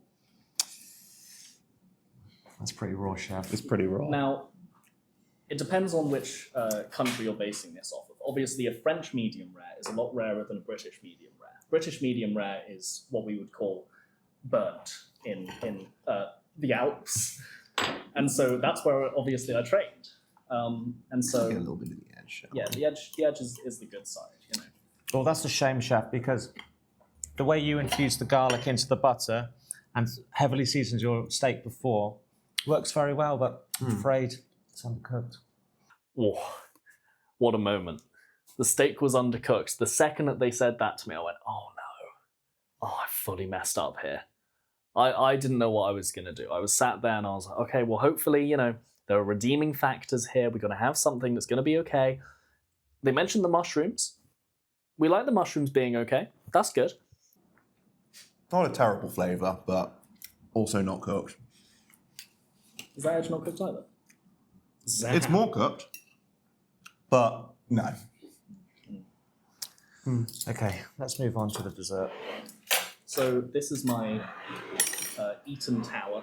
That's pretty raw, chef. It's pretty raw. Now, it depends on which country you're basing this off of. Obviously, a French medium rare is a lot rarer than a British medium rare. British medium rare is what we would call burnt in the Alps. And so that's where, obviously, I trained. And so, Get a little bit of the edge. yeah, the edge is the good side, you know. Well, that's a shame, chef, because the way you infused the garlic into the butter and heavily seasoned your steak before works very well, but I'm afraid it's undercooked. Oh, what a moment. The steak was undercooked. The second that they said that to me, I went, oh no. Oh, I fully messed up here. I didn't know what I was going to do. I was sat there and I was like, okay, well, hopefully, you know, there are redeeming factors here. We're going to have something that's going to be okay. They mentioned the mushrooms. we like the mushrooms being okay. That's good. Not a terrible flavour, but also not cooked. Is that edge not cooked either? It's more cooked, but no. Okay, let's move on to the dessert. So this is my Eton tower.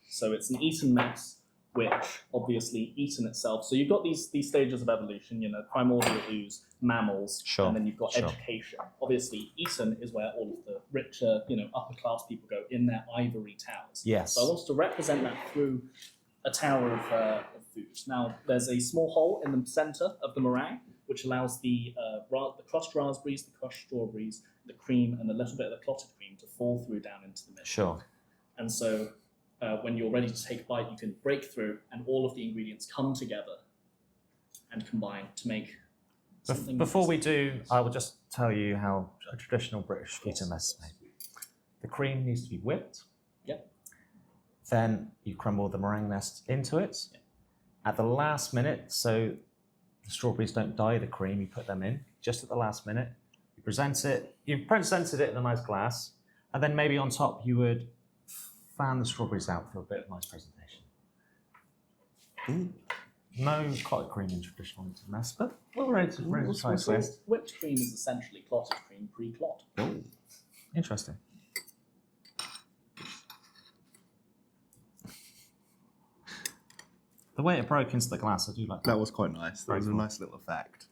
So it's an Eton mix, which obviously Eton itself. So you've got these stages of evolution, you know, primordial ooze, mammals, Sure, and then you've got sure. education. Obviously, Eton is where all of the richer, you know, upper class people go in their ivory towers. Yes. So I wanted to represent that through a tower of food. Now, there's a small hole in the center of the meringue, which allows the crushed raspberries, the crushed strawberries, the cream, and a little bit of the clotted cream to fall through down into the middle. Sure. And so when you're ready to take a bite, you can break through and all of the ingredients come together and combine to make something. Before we do, I will just tell you how a traditional British pita mess is made. The cream needs to be whipped. Yep. Then you crumble the meringue nest into it. Yep. At the last minute, so the strawberries don't dye the cream, you put them in just at the last minute. You presented it in a nice glass, and then maybe on top you would fan the strawberries out for a bit of nice presentation. No clotted cream in traditional pita mess, but we're ready to try it first. Whipped cream is essentially clotted cream pre-clot. Interesting. The way it broke into the glass, I do like that. That was quite nice. That was a nice little effect.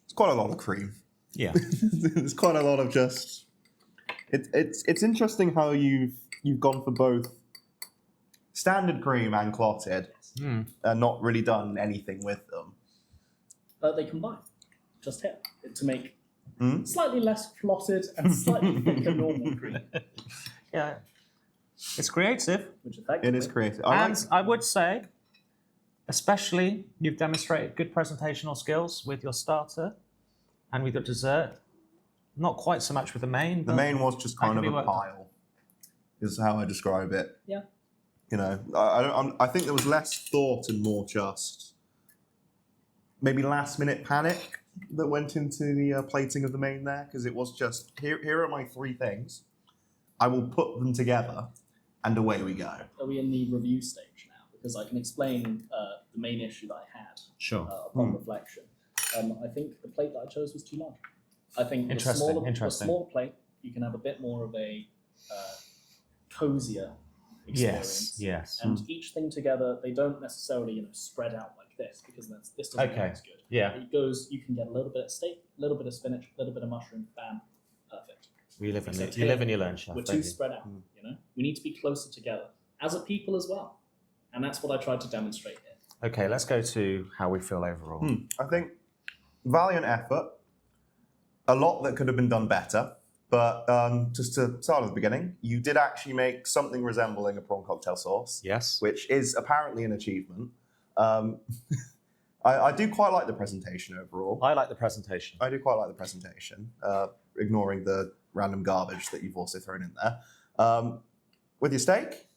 It's quite a lot of cream. Yeah. There's quite a lot of just. It's interesting how you've gone for both standard cream and clotted, and not really done anything with them. They combine just here to make slightly less clotted and slightly thicker normal cream. Yeah. It's creative. Which effectively, It is creative. I would say, especially, you've demonstrated good presentational skills with your starter and with your dessert. Not quite so much with the main. The main was just kind of a pile, is how I describe it. Yeah. You know, I think there was less thought and more just maybe last minute panic that went into the plating of the main there, because it was just, here are my three things. I will put them together and away we go. Are we in the review stage now? Because I can explain the main issue that I had upon reflection. I think the plate that I chose was too large. I think with a smaller plate, you can have a bit more of a cozier experience. Yes. And each thing together, they don't necessarily spread out like this, because this doesn't look as good. Yeah. It goes, you can get a little bit of steak, a little bit of spinach, a little bit of mushroom, bam, perfect. You live and you learn, chef. We're too spread out, We need to be closer together as a people as well. And that's what I tried to demonstrate here. Okay, let's go to how we feel overall. I think valiant effort, a lot that could have been done better, but just to start at the beginning, you did actually make something resembling a prawn cocktail sauce. Yes. Which is apparently an achievement. I do quite like the presentation overall. I like the presentation. I do quite like the presentation, ignoring the random garbage that you've also thrown in there. With your steak,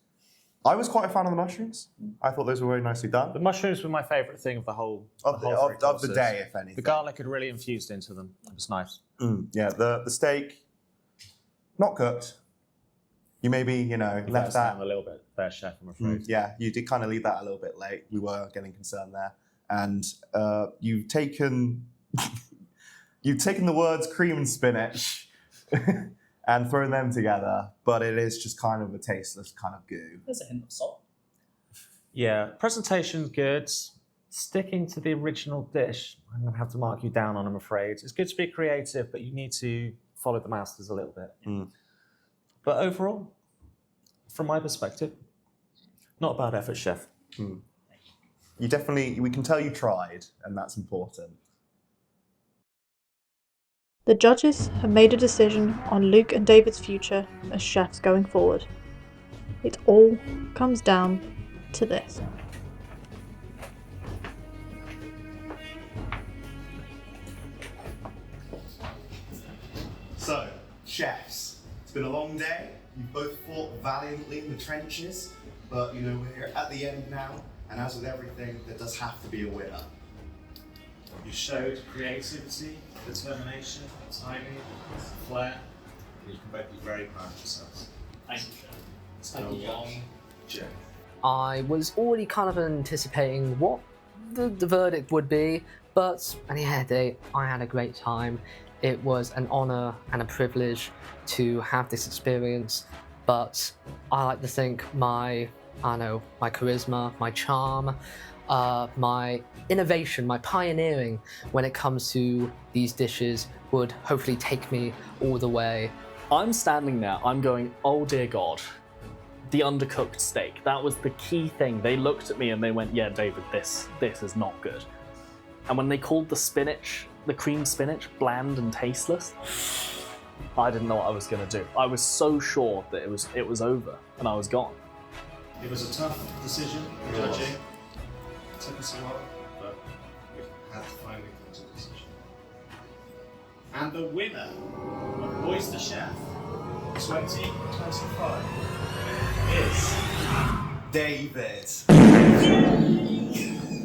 I was quite a fan of the mushrooms. I thought those were very nicely done. The mushrooms were my favourite thing of the whole Of the day, if anything. The garlic had really infused into them. It was nice. Yeah, the steak, not cooked. You maybe, left that a little bit there, chef, I'm afraid. Yeah, you did kind of leave that a little bit late. We were getting concerned there. And you've taken the words cream and spinach and thrown them together, but it is just kind of a tasteless kind of goo. There's a hint of salt. Yeah, presentation's good. Sticking to the original dish, I'm going to have to mark you down on, I'm afraid. It's good to be creative, but you need to follow the masters a little bit. But overall, from my perspective, not a bad effort, chef. We can tell you tried, and that's important. The judges have made a decision on Luke and David's future as chefs going forward. It all comes down to this. So, chefs, it's been a long day. You've both fought valiantly in the trenches. but you know, we're at the end now, and as with everything, there does have to be a winner. You showed creativity, determination, timing, flair. You can both be very proud of yourselves. Thank you, Chef. It's been a long journey. I was already kind of anticipating what the verdict would be, but at the end of the day, I had a great time. It was an honor and a privilege to have this experience, but I like to think my charisma, my charm, my innovation, my pioneering when it comes to these dishes would hopefully take me all the way. I'm standing there, I'm going, oh dear God, the undercooked steak. That was the key thing. They looked at me and they went, yeah, David, this is not good. And when they called the spinach, the creamed spinach, bland and tasteless, I didn't know what I was gonna do. I was so sure that it was over and I was gone. It was a tough decision, judging. It took us a while, but we had to finally come to a decision. And the winner of BoizterChef 2025 is David.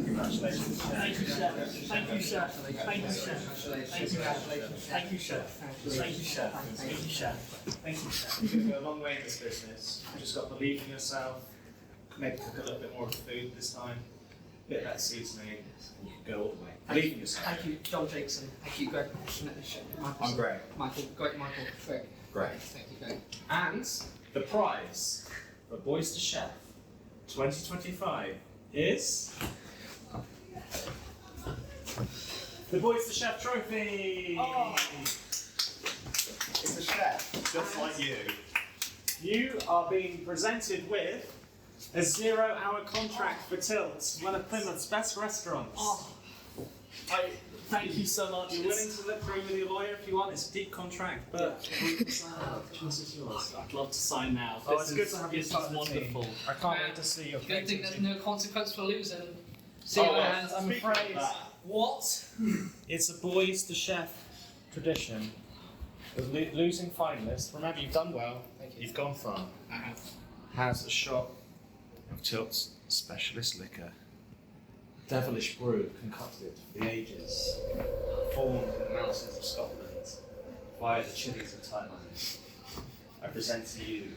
congratulations, Chef. Thank you, Chef. Thank you, Chef. Thank you, Chef. Thank you, Chef. Thank you, Chef. Thank you, Chef. Thank you, Chef. Thank you, Chef. You're going to go a long way in this business. You've just got to believe in yourself. Maybe cook a little bit more of the food this time. A bit better seasoning, and you can go all the way. Believe in yourself. Thank you, John Jackson. Thank you, Greg. I'm Greg. Michael, Greg. Greg. Thank you, Greg. And the prize for BoizterChef 2025 is the BoizterChef trophy. Oh. It's a chef, just like you. You are being presented with a 0-hour contract for Tilt, one of Plymouth's best restaurants. Oh, thank you so much. You're willing to look through with your lawyer if you want. It's a deep contract, but the choice is yours. I'd love to sign now. Oh, it's good to have you This part is of the team. wonderful. I can't wait to see your Good thing there's creativity. no consequence for losing. See Oh, you well, later. I'm afraid What? it's a BoizterChef tradition of losing finalists. Remember, you've done well. Thank you. You've gone far. I have. Has a shot of Tilt's specialist liquor. Devilish brew concocted for the ages, formed in the mountains of Scotland via the chilies of Thailand. I present to you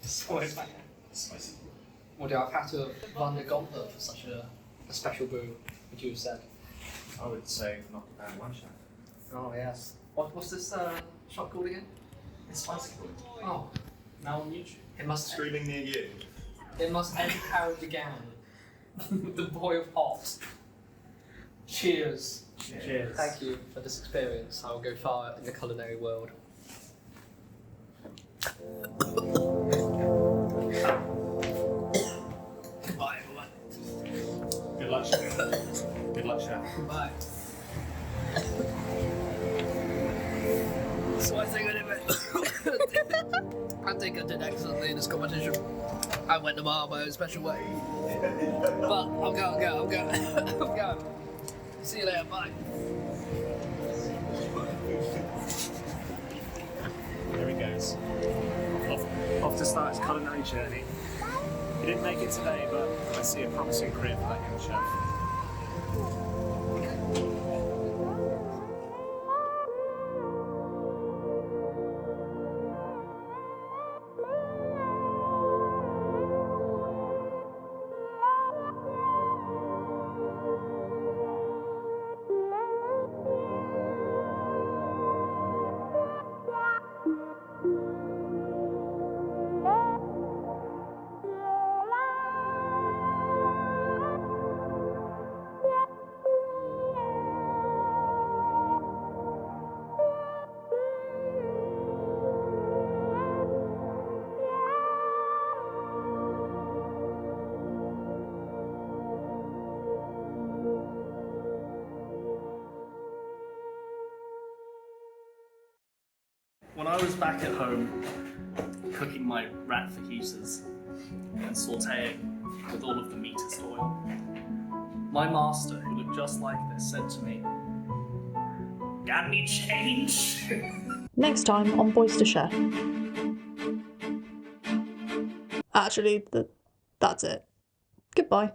spicy brew. Well, I've had to run the gauntlet for such a special brew, would you have said? I would say not a bad one, chef. Oh, yes. What's this shop called again? It's spicy brew. Oh, Now on YouTube. it must Streaming near you. end how it began. The boy of hot. Cheers. Cheers. Thank you for this experience. I will go far in the culinary world. Goodbye, everyone. Good luck, chef. Good luck, chef. Goodbye. So I think I did I think I did excellently in this competition. I went to my own special way. But I'm going. I'm going. See you later, bye. There he goes. Off to start his culinary journey. He didn't make it today, but I see a promising career for that young chef. When I was back at home cooking my rat fajitas and sauteing with all of the meatest oil, my master, who looked just like this, said to me, "Got any change?" Next time on BoizterChef. Actually, That's it. Goodbye.